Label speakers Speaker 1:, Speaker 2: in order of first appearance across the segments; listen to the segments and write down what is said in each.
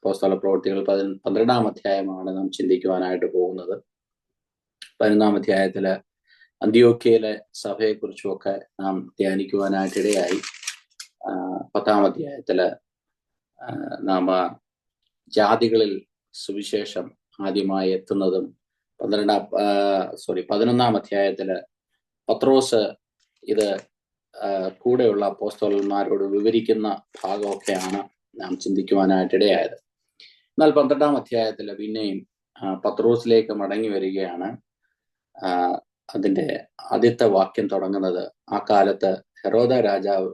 Speaker 1: അപ്പോസ്തല പ്രവൃത്തികൾ 12-ാം അധ്യായമാണ് നാം ചിന്തിക്കുവാനായിട്ട് പോകുന്നത്. 11-ാം അധ്യായത്തില് അന്ത്യോക്യയിലെ സഭയെക്കുറിച്ചുമൊക്കെ നാം ധ്യാനിക്കുവാനായിട്ടിടയായി. 10-ാം അധ്യായത്തില് നാം ജാതികളിൽ സുവിശേഷം ആദ്യമായി എത്തുന്നതും 11-ാം അധ്യായത്തില് പത്രോസ് ഇത് കൂടെയുള്ള അപ്പോസ്തലന്മാരോട് വിവരിക്കുന്ന ഭാഗമൊക്കെയാണ് നാം ചിന്തിക്കുവാനായിട്ടിടയായത്. എന്നാൽ 12-ാം അധ്യായത്തില് പിന്നെയും പത്രോസിലേക്ക് മടങ്ങി വരികയാണ്. അതിന്റെ ആദ്യത്തെ വാക്യം തുടങ്ങുന്നത്, ആ കാലത്ത് ഹെരോദ രാജാവ്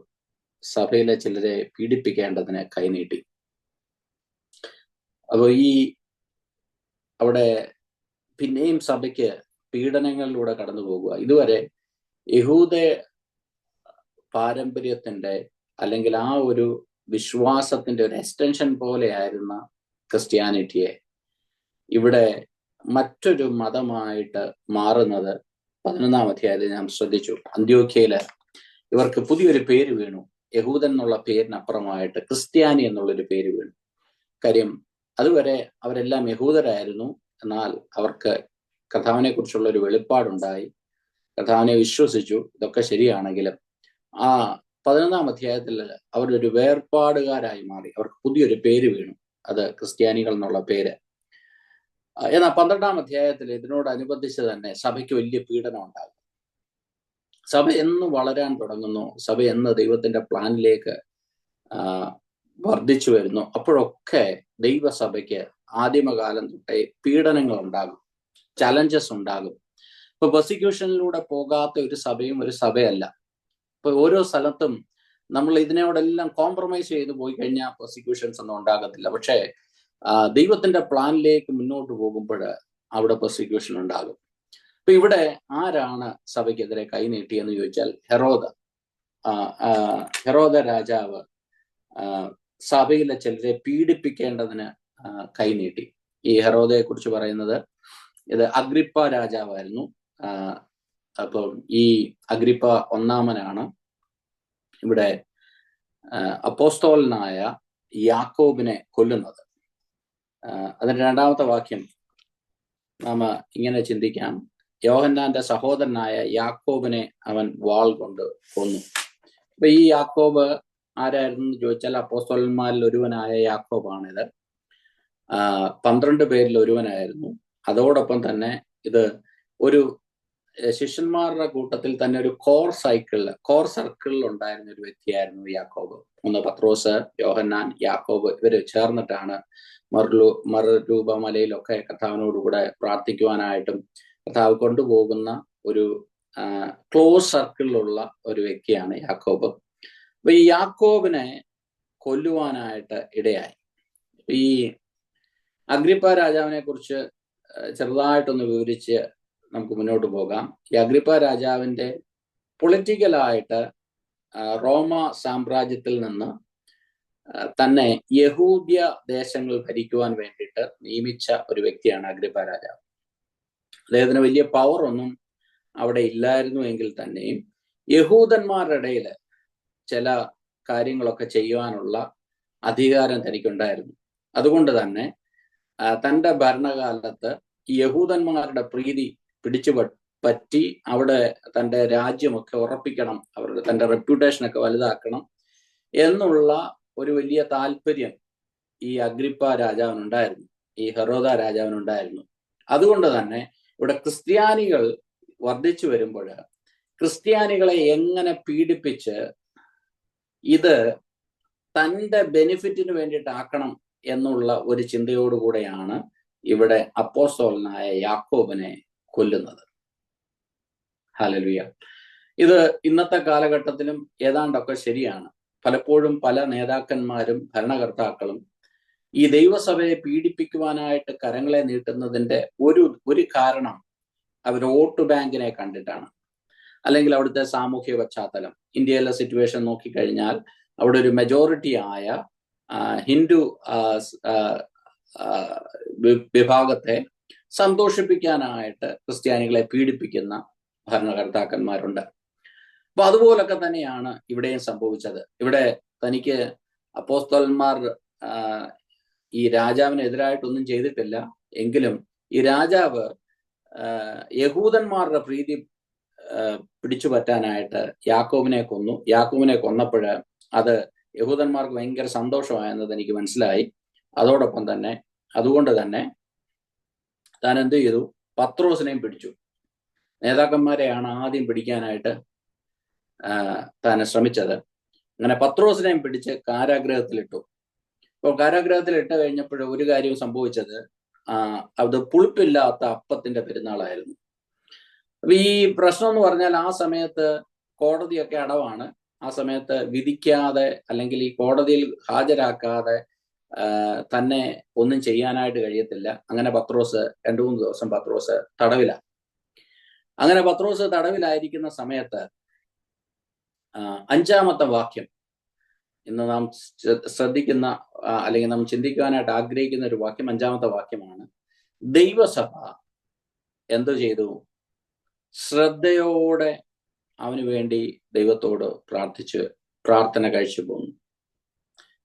Speaker 1: സഭയിലെ ചിലരെ പീഡിപ്പിക്കേണ്ടതിന് കൈനീട്ടി. അപ്പോൾ അവിടെ പിന്നെയും സഭയ്ക്ക് പീഡനങ്ങളിലൂടെ കടന്നു പോകുക. ഇതുവരെ യഹൂദ പാരമ്പര്യത്തിന്റെ അല്ലെങ്കിൽ ആ ഒരു വിശ്വാസത്തിന്റെ ഒരു എക്സ്റ്റൻഷൻ പോലെയായിരുന്ന ക്രിസ്ത്യാനിറ്റിയെ ഇവിടെ മറ്റൊരു മതമായിട്ട് മാറുന്നത് 11-ാം അധ്യായത്തിൽ നാം ശ്രദ്ധിച്ചു. അന്ത്യോക്യയില് ഇവർക്ക് പുതിയൊരു പേര് വീണു. യഹൂദൻ എന്നുള്ള പേരിനപ്പുറമായിട്ട് ക്രിസ്ത്യാനി എന്നുള്ളൊരു പേര് വീണു. കാര്യം അതുവരെ അവരെല്ലാം യഹൂദരായിരുന്നു. എന്നാൽ അവർക്ക് കർത്താവിനെ കുറിച്ചുള്ള ഒരു വെളിപ്പാടുണ്ടായി, കർത്താവിനെ വിശ്വസിച്ചു. ഇതൊക്കെ ശരിയാണെങ്കിലും ആ 11-ാം അധ്യായത്തിൽ അവരൊരു വേർപാടുകാരായി മാറി. അവർക്ക് പുതിയൊരു പേര് വീണു, അത് ക്രിസ്ത്യാനികൾ എന്നുള്ള പേര്. എന്നാൽ 12-ാം അധ്യായത്തിൽ ഇതിനോടനുബന്ധിച്ച് തന്നെ സഭയ്ക്ക് വലിയ പീഡനം ഉണ്ടാകും. സഭ എന്ന് വളരാൻ തുടങ്ങുന്നു, സഭ എന്ന് ദൈവത്തിന്റെ പ്ലാനിലേക്ക് വർദ്ധിച്ചു വരുന്നു, അപ്പോഴൊക്കെ ദൈവസഭയ്ക്ക് ആദിമകാലം തൊട്ടേ പീഡനങ്ങൾ ഉണ്ടാകും, ചലഞ്ചസ് ഉണ്ടാകും. ഇപ്പൊ പെർസിക്യൂഷനിലൂടെ പോകാത്ത ഒരു സഭയും ഒരു സഭയല്ല. ഇപ്പൊ ഓരോ സ്ഥലത്തും നമ്മൾ ഇതിനോടെല്ലാം കോംപ്രമൈസ് ചെയ്ത് പോയി കഴിഞ്ഞാൽ പെർസിക്യൂഷൻസ് ഒന്നും ഉണ്ടാകത്തില്ല. പക്ഷേ ദൈവത്തിന്റെ പ്ലാനിലേക്ക് മുന്നോട്ട് പോകുമ്പോൾ അവിടെ പെർസിക്യൂഷൻ ഉണ്ടാകും. അപ്പൊ ഇവിടെ ആരാണ് സഭയ്ക്കെതിരെ കൈനീട്ടിയെന്ന് ചോദിച്ചാൽ ഹെരോദ രാജാവ് സഭയിലെ ചിലരെ പീഡിപ്പിക്കേണ്ടതിന് കൈനീട്ടി. ഈ ഹെരോദയെ കുറിച്ച് പറയുന്നത് ഇത് അഗ്രിപ്പ രാജാവായിരുന്നു. അപ്പം ഈ അഗ്രിപ്പ ഒന്നാമനാണ് ഇവിടെ അപ്പോസ്തലനായ യാക്കോബിനെ കൊല്ലുന്നത്. അതിന്റെ 2-ാമത്തെ വാക്യം നാം ഇങ്ങനെ ചിന്തിക്കാം: യോഹന്നാന്റെ സഹോദരനായ യാക്കോബിനെ അവൻ വാൾ കൊണ്ട് കൊന്നു. അപ്പൊ ഈ യാക്കോബ് ആരായിരുന്നു എന്ന് ചോദിച്ചാൽ അപ്പോസ്തലന്മാരിൽ ഒരുവനായ യാക്കോബാണിത്. 12 പേരിൽ ഒരുവനായിരുന്നു. അതോടൊപ്പം തന്നെ ഇത് ഒരു ശിഷ്യന്മാരുടെ കൂട്ടത്തിൽ തന്നെ ഒരു കോർ സർക്കിളിൽ ഉണ്ടായിരുന്ന ഒരു വ്യക്തിയായിരുന്നു യാക്കോബ്. പത്രോസ്, യോഹന്നാൻ, യാക്കോബ് ഇവര് ചേർന്നിട്ടാണ് മറുരൂപമലയിലൊക്കെ കർത്താവിനോടുകൂടെ പ്രാർത്ഥിക്കുവാനായിട്ടും കർത്താവ് കൊണ്ടുപോകുന്ന ഒരു ക്ലോസ് സർക്കിളിലുള്ള ഒരു വ്യക്തിയാണ് യാക്കോബ്. അപ്പൊ ഈ യാക്കോബിനെ കൊല്ലുവാനായിട്ട് ഇടയായി. ഈ അഗ്രിപ്പ രാജാവിനെ കുറിച്ച് ചെറുതായിട്ടൊന്ന് വിവരിച്ച് നമുക്ക് മുന്നോട്ട് പോകാം. ഈ അഗ്രിപ്പ രാജാവിന്റെ പൊളിറ്റിക്കലായിട്ട് റോമ സാമ്രാജ്യത്തിൽ നിന്ന് തന്നെ യഹൂദ്യ ദേശങ്ങൾ ഭരിക്കുവാൻ വേണ്ടിയിട്ട് നിയമിച്ച ഒരു വ്യക്തിയാണ് അഗ്രിപ്പ രാജാവ്. അദ്ദേഹത്തിന് വലിയ പവർ ഒന്നും അവിടെ ഇല്ലായിരുന്നു എങ്കിൽ തന്നെയും യഹൂദന്മാരുടെ ഇടയിൽ ചില കാര്യങ്ങളൊക്കെ ചെയ്യുവാനുള്ള അധികാരം തനിക്കുണ്ടായിരുന്നു. അതുകൊണ്ട് തന്നെ തൻ്റെ ഭരണകാലത്ത് യഹൂദന്മാരുടെ പ്രീതി പിടിച്ചു പറ്റി അവിടെ തൻ്റെ രാജ്യമൊക്കെ ഉറപ്പിക്കണം, തൻ്റെ റെപ്യൂട്ടേഷനൊക്കെ വലുതാക്കണം എന്നുള്ള ഒരു വലിയ താല്പര്യം ഈ അഗ്രിപ്പ രാജാവിനുണ്ടായിരുന്നു, ഈ ഹെരോദ രാജാവിനുണ്ടായിരുന്നു. അതുകൊണ്ട് തന്നെ ഇവിടെ ക്രിസ്ത്യാനികൾ വർദ്ധിച്ചു വരുമ്പോൾ ക്രിസ്ത്യാനികളെ എങ്ങനെ പീഡിപ്പിച്ച് ഇത് തൻ്റെ ബെനിഫിറ്റിന് വേണ്ടിയിട്ടാക്കണം എന്നുള്ള ഒരു ചിന്തയോടുകൂടെയാണ് ഇവിടെ അപ്പോസ്തലനായ യാക്കോബിനെ കൊല്ലുന്നത്. ഹല്ലേലൂയ. ഇത് ഇന്നത്തെ കാലഘട്ടത്തിലും ഏതാണ്ടൊക്കെ ശരിയാണ്. പലപ്പോഴും പല നേതാക്കന്മാരും ഭരണകർത്താക്കളും ഈ ദൈവസഭയെ പീഡിപ്പിക്കുവാനായിട്ട് കരങ്ങളെ നീട്ടുന്നതിന്റെ ഒരു കാരണം അവർ വോട്ട് ബാങ്കിനെ കണ്ടിട്ടാണ്, അല്ലെങ്കിൽ അവിടുത്തെ സാമൂഹ്യ പശ്ചാത്തലം. ഇന്ത്യയിലെ സിറ്റുവേഷൻ നോക്കിക്കഴിഞ്ഞാൽ അവിടെ ഒരു മെജോറിറ്റി ആയ ഹിന്ദു വിഭാഗത്തെ സന്തോഷിപ്പിക്കാനായിട്ട് ക്രിസ്ത്യാനികളെ പീഡിപ്പിക്കുന്ന ഭരണകർത്താക്കന്മാരുണ്ട്. അപ്പൊ അതുപോലൊക്കെ തന്നെയാണ് ഇവിടെയും സംഭവിച്ചത്. ഇവിടെ തനിക്ക് അപ്പോസ്തലന്മാർ ഈ രാജാവിനെതിരായിട്ടൊന്നും ചെയ്തിട്ടില്ല. എങ്കിലും ഈ രാജാവ് യഹൂദന്മാരുടെ പ്രീതി പിടിച്ചു പറ്റാനായിട്ട് യാക്കോബിനെ കൊന്നു. യാക്കോബിനെ കൊന്നപ്പോൾ അത് യഹൂദന്മാർക്ക് ഭയങ്കര സന്തോഷമായെന്നത് എനിക്ക് മനസ്സിലായി. അതോടൊപ്പം തന്നെ അതുകൊണ്ട് തന്നെ താൻ എന്ത് ചെയ്തു? പത്രോസിനെയും പിടിച്ചു. നേതാക്കന്മാരെയാണ് ആദ്യം പിടിക്കാനായിട്ട് താൻ ശ്രമിച്ചത്. അങ്ങനെ പത്രോസിനെയും പിടിച്ച് കാരാഗ്രഹത്തിലിട്ടു. അപ്പോൾ കാരാഗ്രഹത്തിൽ ഇട്ട് കഴിഞ്ഞപ്പോൾ ഒരു കാര്യവും സംഭവിച്ചത്, അത് പുളിപ്പില്ലാത്ത അപ്പത്തിന്റെ പെരുന്നാളായിരുന്നു. അപ്പൊ ഈ പ്രശ്നം എന്ന് പറഞ്ഞാൽ ആ സമയത്ത് കോടതിയൊക്കെ അടവാണ്. ആ സമയത്ത് വിധിക്കാതെ അല്ലെങ്കിൽ ഈ കോടതിയിൽ ഹാജരാക്കാതെ തന്നെ ഒന്നും ചെയ്യാനായിട്ട് കഴിയത്തില്ല. അങ്ങനെ പത്രോസ് 2-3 ദിവസം പത്രോസ് തടവിലാണ്. അങ്ങനെ പത്രോസ് തടവിലായിരിക്കുന്ന സമയത്ത് 5-ാമത്തെ വാക്യം ഇന്ന് നാം ശ്രദ്ധിക്കുന്ന അല്ലെങ്കിൽ നാം ചിന്തിക്കുവാനായിട്ട് ആഗ്രഹിക്കുന്ന ഒരു വാക്യം 5-ാമത്തെ വാക്യമാണ്. ദൈവസഭ എന്തു ചെയ്തു? ശ്രദ്ധയോടെ അവന് വേണ്ടി ദൈവത്തോട് പ്രാർത്ഥന കഴിച്ചു പോന്നു.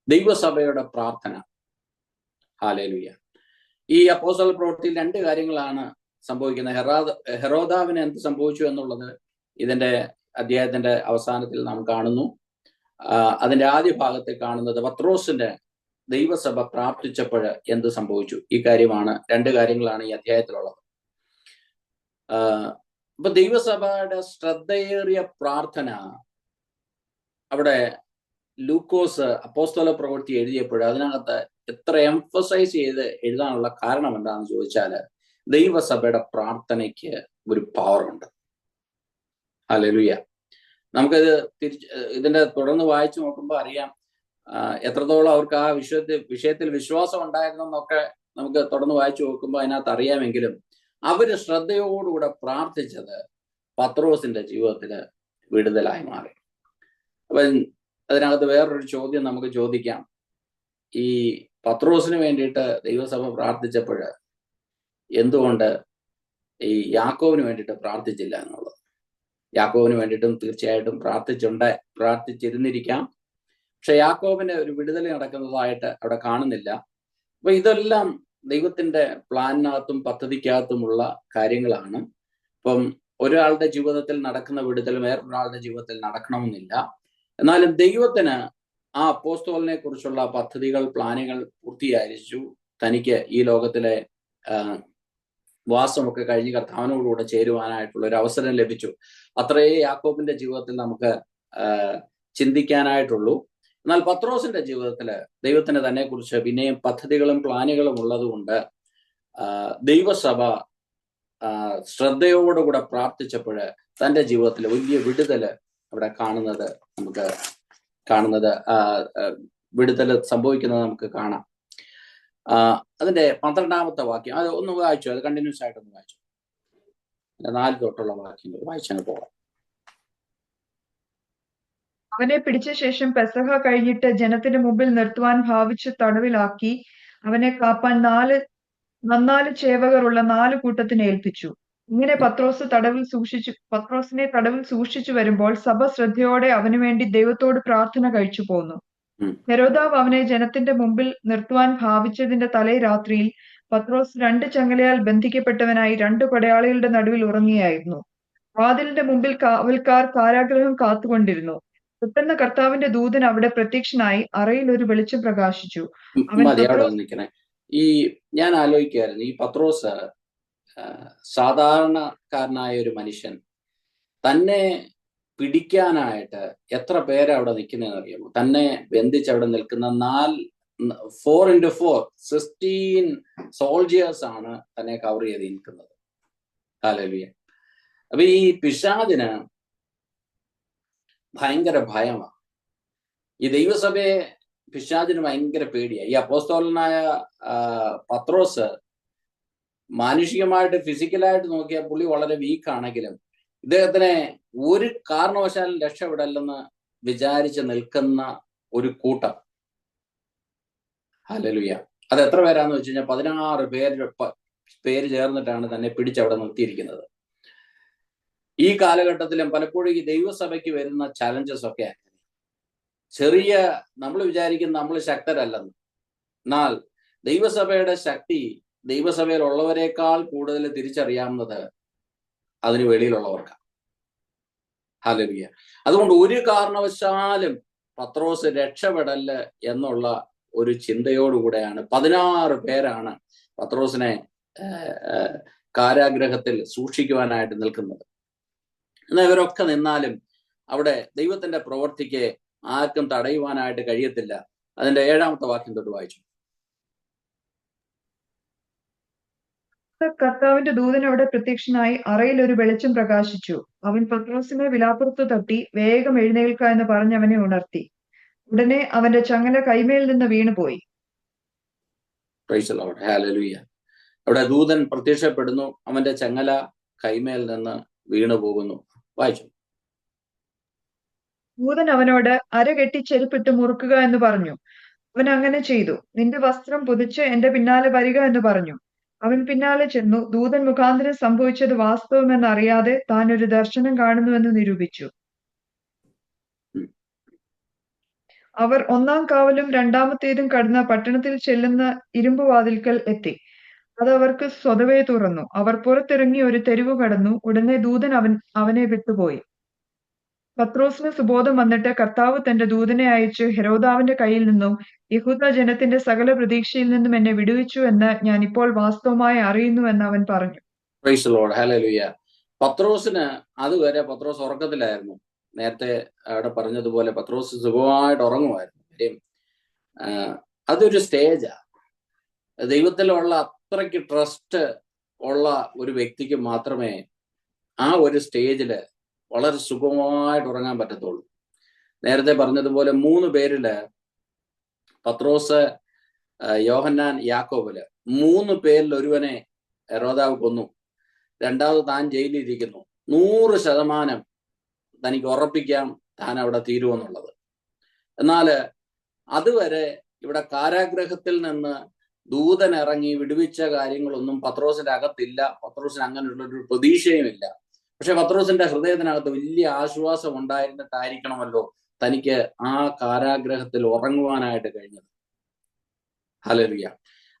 Speaker 1: ദൈവസഭയുടെ പ്രാർത്ഥന. ഹല്ലേലൂയ. ഈ അപ്പോസ്തല പ്രവൃത്തിയിൽ 2 കാര്യങ്ങളാണ് സംഭവിക്കുന്നത്. ഹെരോദാവിന് എന്ത് സംഭവിച്ചു എന്നുള്ളത് ഇതിന്റെ അധ്യായത്തിന്റെ അവസാനത്തിൽ നാം കാണുന്നു. അതിന്റെ ആദ്യ ഭാഗത്തിൽ കാണുന്നത് പത്രോസിന്റെ ദൈവസഭ പ്രാർത്ഥിച്ചപ്പോൾ എന്ത് സംഭവിച്ചു. ഈ കാര്യമാണ്, 2 കാര്യങ്ങളാണ് ഈ അധ്യായത്തിലുള്ളത്. അപ്പൊ ദൈവസഭയുടെ ശ്രദ്ധയേറിയ പ്രാർത്ഥന അവിടെ ലൂക്കോസ് അപ്പോസ്തല പ്രവൃത്തി എഴുതിയപ്പോൾ അതിനകത്ത് എത്ര എംഫസൈസ് ചെയ്ത് എഴുതാനുള്ള കാരണം എന്താണെന്ന് ചോദിച്ചാൽ, ദൈവസഭയുടെ പ്രാർത്ഥനയ്ക്ക് ഒരു പവറുണ്ട്. ഹല്ലേലൂയ. നമുക്കത് ഇതിന്റെ തുടർന്ന് വായിച്ചു നോക്കുമ്പോൾ അറിയാം എത്രത്തോളം അവർക്ക് ആ വിഷയത്തിൽ വിശ്വാസം ഉണ്ടായിരുന്നെന്നൊക്കെ നമുക്ക് തുടർന്ന് വായിച്ചു നോക്കുമ്പോൾ അതിനകത്ത് അറിയാമെങ്കിലും അവര് ശ്രദ്ധയോടുകൂടെ പ്രാർത്ഥിച്ചത് പത്രോസിന്റെ ജീവിതത്തില് വിടുതലായി മാറി. അപ്പൊ അതിനകത്ത് വേറൊരു ചോദ്യം നമുക്ക് ചോദിക്കാം. ഈ പത്രോസിന് വേണ്ടിയിട്ട് ദൈവസഭ പ്രാർത്ഥിച്ചപ്പോൾ എന്തുകൊണ്ട് ഈ യാക്കോബിന് വേണ്ടിയിട്ട് പ്രാർത്ഥിച്ചില്ല എന്നുള്ളത്. യാക്കോബിന് വേണ്ടിയിട്ടും തീർച്ചയായിട്ടും പ്രാർത്ഥിച്ചിരുന്നിരിക്കാം. പക്ഷെ യാക്കോബിന് ഒരു വിടുതൽ നടക്കുന്നതായിട്ട് അവിടെ കാണുന്നില്ല. അപ്പൊ ഇതെല്ലാം ദൈവത്തിന്റെ പ്ലാനിനകത്തും പദ്ധതിക്കകത്തുമുള്ള കാര്യങ്ങളാണ്. ഇപ്പം ഒരാളുടെ ജീവിതത്തിൽ നടക്കുന്ന വിടുതൽ വേറൊരാളുടെ ജീവിതത്തിൽ നടക്കണമെന്നില്ല. എന്നാലും ദൈവത്തിന് ആ അപ്പോസ്തലനെ കുറിച്ചുള്ള പദ്ധതികൾ, പ്ലാനുകൾ പൂർത്തീകരിച്ചു. തനിക്ക് ഈ ലോകത്തിലെ വാസമൊക്കെ കഴിഞ്ഞ് കർത്താവിനോടുകൂടെ ചേരുവാനായിട്ടുള്ള ഒരു അവസരം ലഭിച്ചു. അത്രയേ യാക്കോബിന്റെ ജീവിതത്തിൽ നമുക്ക് ചിന്തിക്കാനായിട്ടുള്ളൂ. എന്നാൽ പത്രോസിന്റെ ജീവിതത്തില് ദൈവത്തിന് തന്നെ കുറിച്ച് പിന്നെയും പദ്ധതികളും പ്ലാനുകളും ഉള്ളത് കൊണ്ട് ദൈവസഭ ശ്രദ്ധയോടുകൂടെ പ്രാർത്ഥിച്ചപ്പോൾ തന്റെ ജീവിതത്തിൽ വലിയ വിടുതല് അവിടെ വിടുതല് സംഭവിക്കുന്നത് നമുക്ക് കാണാം. അതിന്റെ 12-ാമത്തെ വാക്യം അത് ഒന്ന് വായിച്ചു. അത് കണ്ടിന്യൂസ് ആയിട്ടൊന്ന് വായിച്ചു. 4 തൊട്ടുള്ള വാക്യങ്ങൾ വായിച്ചാണ് പോകാം.
Speaker 2: അവനെ പിടിച്ച ശേഷം പെസഹ കഴിഞ്ഞിട്ട് ജനത്തിന് മുമ്പിൽ നിർത്തുവാൻ ഭാവിച്ച് തടവിലാക്കി അവനെ കാപ്പാൻ 4 ചേവകരുള്ള 4 കൂട്ടത്തിനെ ഏൽപ്പിച്ചു. ഇങ്ങനെ പത്രോസിനെ തടവിൽ സൂക്ഷിച്ചു വരുമ്പോൾ സഭ ശ്രദ്ധയോടെ അവന് വേണ്ടി ദൈവത്തോട് പ്രാർത്ഥന കഴിച്ചു പോന്നു. ഹെരോദാവ് അവനെ ജനത്തിന്റെ മുമ്പിൽ നിർത്തുവാൻ ഭാവിച്ചതിന്റെ തലേ രാത്രിയിൽ പത്രോസ് 2 ചങ്ങലയാൽ ബന്ധിക്കപ്പെട്ടവനായി 2 പടയാളികളുടെ നടുവിൽ ഉറങ്ങിയായിരുന്നു. വാതിലിന്റെ മുമ്പിൽ കാവൽക്കാർ കാരാഗ്രഹം കാത്തുകൊണ്ടിരുന്നു. പെട്ടെന്ന് കർത്താവിന്റെ ദൂതൻ അവിടെ പ്രത്യക്ഷനായി അറയിൽ ഒരു വെളിച്ചം പ്രകാശിച്ചു.
Speaker 1: ഞാൻ ആലോചിക്കുകയായിരുന്നു, ഈ പത്രോസ് സാധാരണക്കാരനായ ഒരു മനുഷ്യൻ, തന്നെ പിടിക്കാനായിട്ട് എത്ര പേര് അവിടെ നിൽക്കുന്നതെന്ന് അറിയാമോ? തന്നെ ബന്ധിച്ച് അവിടെ നിൽക്കുന്ന 4x4 16 സോൾജിയേഴ്സ് ആണ് തന്നെ കവർ ചെയ്ത് നിൽക്കുന്നത്. ഹല്ലേലൂയ. അപ്പൊ ഈ പിശാചിന് ഭയങ്കര ഭയമാണ്. ഈ ദൈവസഭയെ പിശാചിന് ഭയങ്കര പേടിയാണ്. ഈ അപ്പോസ്തലനായ പത്രോസ് മാനുഷികമായിട്ട് ഫിസിക്കലായിട്ട് നോക്കിയാൽ പുള്ളി വളരെ വീക്കാണെങ്കിലും ഇദ്ദേഹത്തിനെ ഒരു കാരണവശാലും രക്ഷപ്പെടല്ലെന്ന് വിചാരിച്ച് നിൽക്കുന്ന ഒരു കൂട്ടം. ഹല്ലേലൂയ. അത് എത്ര പേരാന്ന് വെച്ച് കഴിഞ്ഞാൽ 16 പേര് ചേർന്നിട്ടാണ് തന്നെ പിടിച്ചവിടെ നിർത്തിയിരിക്കുന്നത്. ഈ കാലഘട്ടത്തിലും പലപ്പോഴും ഈ ദൈവസഭയ്ക്ക് വരുന്ന ചലഞ്ചസ് ഒക്കെ ചെറിയ, നമ്മൾ വിചാരിക്കും നമ്മൾ ശക്തരല്ലെന്ന്, എന്നാൽ ദൈവസഭയുടെ ശക്തി ദൈവസഭയിലുള്ളവരെക്കാൾ കൂടുതൽ തിരിച്ചറിയാവുന്നത് അതിന് വെളിയിലുള്ളവർക്കാണ്. ഹല്ലേലൂയ. അതുകൊണ്ട് ഒരു കാരണവശാലും പത്രോസ് രക്ഷപ്പെടല് എന്നുള്ള ഒരു ചിന്തയോടുകൂടെയാണ് 16 പേരാണ് പത്രോസിനെ കാരാഗ്രഹത്തിൽ സൂക്ഷിക്കുവാനായിട്ട് നിൽക്കുന്നത്. എന്നാൽ ഇവരൊക്കെ നിന്നാലും അവിടെ ദൈവത്തിന്റെ പ്രവൃത്തിക്ക് ആർക്കും തടയുവാനായിട്ട് കഴിയത്തില്ല. അതിന്റെ 7-ാമത്തെ വാക്യം തൊട്ട് വായിച്ചു.
Speaker 2: കർത്താവിന്റെ ദൂതൻ അവിടെ പ്രത്യക്ഷനായി അറയിൽ ഒരു വെളിച്ചം പ്രകാശിച്ചു. അവൻ പത്രോസിനെ വിലാപ്പുറത്ത് തട്ടി വേഗം എഴുന്നേൽക്ക എന്ന് പറഞ്ഞ് അവനെ ഉണർത്തി. ഉടനെ അവന്റെ ചങ്ങല കൈമേൽ നിന്ന് വീണുപോയി.
Speaker 1: ഹല്ലേലൂയ. അവിടെ ദൂതൻ പ്രത്യക്ഷപ്പെടുന്നു, അവന്റെ ചങ്ങല കൈമേൽ നിന്ന് വീണു പോകുന്നു. വായിച്ചു.
Speaker 2: ദൂതൻ അവനോട് അര കെട്ടി ചെരുപ്പിട്ട് മുറുക്കുക എന്ന് പറഞ്ഞു. അവൻ അങ്ങനെ ചെയ്തു. നിന്റെ വസ്ത്രം പുതച്ച് എന്റെ പിന്നാലെ വരിക എന്ന് പറഞ്ഞു. അവൻ പിന്നാലെ ചെന്നു. ദൂതൻ മുഖാന്തരം സംഭവിച്ചത് വാസ്തവമെന്ന് അറിയാതെ താൻ ഒരു ദർശനം കാണുന്നുവെന്ന് നിരൂപിച്ചു. അവർ 1-ാം കാവലും 2-ാമത്തേതും കടന്ന പട്ടണത്തിൽ ചെല്ലുന്ന ഇരുമ്പുവാതിൽക്കൽ എത്തി. അത് അവർക്ക് സ്വതവേ തുറന്നു. അവർ പുറത്തിറങ്ങി ഒരു തെരുവ് കടന്നു. ഉടനെ ദൂതൻ അവനെ വിട്ടുപോയി. പത്രോസിന് സുബോധം വന്നിട്ട് കർത്താവ് തന്റെ ദൂതനെ അയച്ച് ഹെരോദാവിന്റെ കയ്യിൽ നിന്നും യഹൂദ ജനത്തിന്റെ സകല പ്രതീക്ഷയിൽ നിന്നും എന്നെ വിടുവിച്ചു എന്ന് ഞാൻ ഇപ്പോൾ വാസ്തവമായി അറിയുന്നു എന്ന് അവൻ പറഞ്ഞു.
Speaker 1: Price the Lord. ഹല്ലേലൂയ. പത്രോസിന് അതുവരെ പത്രോസ് ഉറക്കത്തിലായിരുന്നു. നേരത്തെ അവിടെ പറഞ്ഞതുപോലെ പത്രോസ് സുഖമായിട്ട് ഉറങ്ങുമായിരുന്നു. അതൊരു സ്റ്റേജാ. ദൈവത്തിലുള്ള അത്രയ്ക്ക് ട്രസ്റ്റ് ഉള്ള ഒരു വ്യക്തിക്ക് മാത്രമേ ആ ഒരു സ്റ്റേജില് വളരെ സുഖമായിട്ട് ഉറങ്ങാൻ പറ്റത്തുള്ളൂ. നേരത്തെ പറഞ്ഞതുപോലെ 3 പേരില് പത്രോസ്, യോഹന്നാൻ, യാക്കോബില് 3 പേരിൽ ഒരുവനെ ഹെരോദാവ് കൊന്നു. രണ്ടാമത് താൻ ജയിലിരിക്കുന്നു. 100% തനിക്ക് ഉറപ്പിക്കാം താൻ അവിടെ തീരുമെന്നുള്ളത്. എന്നാല് അതുവരെ ഇവിടെ കാരാഗ്രഹത്തിൽ നിന്ന് ദൂതൻ ഇറങ്ങി വിടുവിച്ച കാര്യങ്ങളൊന്നും പത്രോസിന്റെ അകത്തില്ല. പത്രോസിന് അങ്ങനെയുള്ളൊരു പ്രതീക്ഷയുമില്ല. പക്ഷെ പത്രോസിന്റെ ഹൃദയത്തിനകത്ത് വലിയ ആശ്വാസം ഉണ്ടായിരുന്നിട്ടായിരിക്കണമല്ലോ തനിക്ക് ആ കാരാഗ്രഹത്തിൽ ഉറങ്ങുവാനായിട്ട് കഴിഞ്ഞത്. ഹല്ലേലൂയ.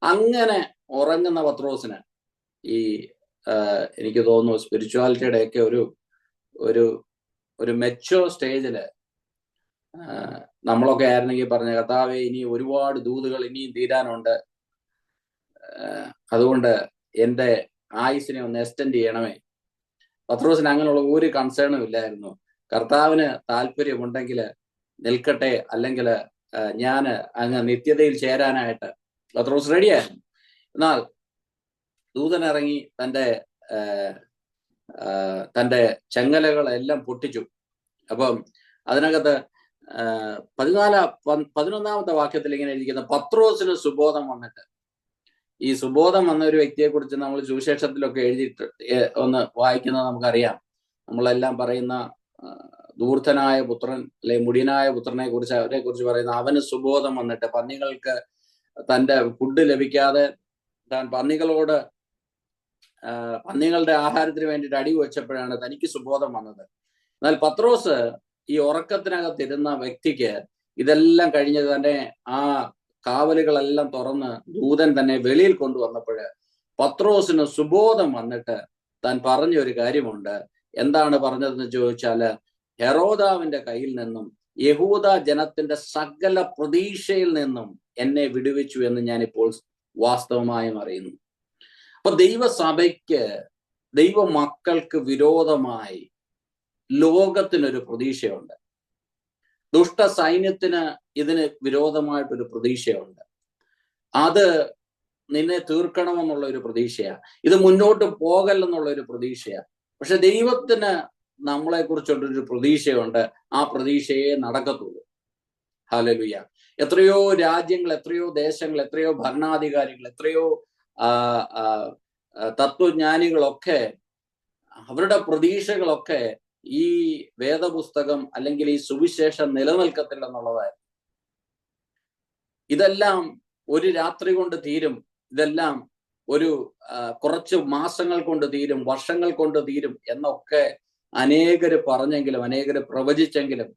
Speaker 1: അങ്ങനെ ഉറങ്ങുന്ന പത്രോസിന് ഈ എനിക്ക് തോന്നുന്നു സ്പിരിച്വാലിറ്റിയുടെ ഒക്കെ ഒരു മെച്ചോ സ്റ്റേജില് നമ്മളൊക്കെ ആയിരുന്നെങ്കിൽ പറഞ്ഞ കർത്താവേ, ഇനി ഒരുപാട് ദൂതുകൾ ഇനിയും തീരാനുണ്ട്, അതുകൊണ്ട് എന്റെ ആയുസിനെ ഒന്ന് എക്സ്റ്റെൻഡ് ചെയ്യണമേ. പത്രോസിന് അങ്ങനെയുള്ള ഒരു കൺസേണും ഇല്ലായിരുന്നു. കർത്താവിന് താല്പര്യമുണ്ടെങ്കിൽ നിൽക്കട്ടെ, അല്ലെങ്കിൽ ഞാൻ അങ്ങ് നിത്യതയിൽ ചേരാനായിട്ട് പത്രോസ് റെഡിയായിരുന്നു. എന്നാൽ ദൂതൻ ഇറങ്ങി തന്റെ ചങ്ങലകളെല്ലാം പൊട്ടിച്ചു. അപ്പം അതിനകത്ത് 11-ാമത്തെ വാക്യത്തിൽ ഇങ്ങനെ ഇരിക്കുന്ന പത്രോസിന് സുബോധം വന്നിട്ട്. ഈ സുബോധം വന്ന ഒരു വ്യക്തിയെ കുറിച്ച് നമ്മൾ സുവിശേഷത്തിലൊക്കെ എഴുതിയിട്ട് ഒന്ന് വായിക്കുന്നത് നമുക്കറിയാം. നമ്മളെല്ലാം പറയുന്ന ദൂർത്തനായ പുത്രൻ അല്ലെ മുടിയനായ പുത്രനെ കുറിച്ച്, അവരെ കുറിച്ച് പറയുന്ന അവന് സുബോധം വന്നിട്ട് പന്നികൾക്ക് തന്റെ ഫുഡ് ലഭിക്കാതെ താൻ പന്നികളുടെ ആഹാരത്തിന് വേണ്ടിയിട്ട് അടി വെച്ചപ്പോഴാണ് തനിക്ക് സുബോധം വന്നത്. എന്നാൽ പത്രോസ് ഈ ഉറക്കത്തിനകത്തിരുന്ന വ്യക്തിക്ക് ഇതെല്ലാം കഴിഞ്ഞ് തന്നെ ആ കാവലുകളെല്ലാം തുറന്ന് ദൂതൻ തന്നെ വെളിയിൽ കൊണ്ടുവന്നപ്പോഴ് പത്രോസിന് സുബോധം വന്നിട്ട് താൻ പറഞ്ഞൊരു കാര്യമുണ്ട്. എന്താണ് പറഞ്ഞതെന്ന് ചോദിച്ചാല്, ഹെരോദാവിന്റെ കയ്യിൽ നിന്നും യഹൂദ ജനത്തിന്റെ സകല പ്രതീക്ഷയിൽ നിന്നും എന്നെ വിടുവിച്ചു എന്ന് ഞാനിപ്പോൾ വാസ്തവമായും അറിയുന്നു. അപ്പൊ ദൈവസഭയ്ക്ക്, ദൈവമക്കൾക്ക് വിരോധമായി ലോകത്തിനൊരു പ്രതീക്ഷയുണ്ട്. ദുഷ്ട സൈന്യത്തിന് ഇതിന് വിരോധമായിട്ടൊരു പ്രതീക്ഷയുണ്ട്. അത് നിന്നെ തീർക്കണമെന്നുള്ള ഒരു പ്രതീക്ഷയാ. ഇത് മുന്നോട്ട് പോകല്ലെന്നുള്ള ഒരു പ്രതീക്ഷയാ. പക്ഷെ ദൈവത്തിന് നമ്മളെ കുറിച്ചുള്ളൊരു പ്രതീക്ഷയുണ്ട്. ആ പ്രതീക്ഷയെ നടക്കത്തുള്ളൂ. ഹല്ലേലൂയ. എത്രയോ രാജ്യങ്ങൾ, എത്രയോ ദേശങ്ങൾ, എത്രയോ ഭരണാധികാരികൾ, എത്രയോ തത്വജ്ഞാനികളൊക്കെ അവരുടെ പ്രതീക്ഷകളൊക്കെ ഈ വേദപുസ്തകം അല്ലെങ്കിൽ ഈ സുവിശേഷം നിലനിൽക്കത്തില്ല എന്നുള്ളതായിരുന്നു. ഇതെല്ലാം ഒരു രാത്രി കൊണ്ട് തീരും, ഇതെല്ലാം ഒരു കുറച്ച് മാസങ്ങൾ കൊണ്ട് തീരും, വർഷങ്ങൾ കൊണ്ട് തീരും എന്നൊക്കെ അനേകര് പറഞ്ഞെങ്കിലും, അനേകര് പ്രവചിച്ചെങ്കിലും,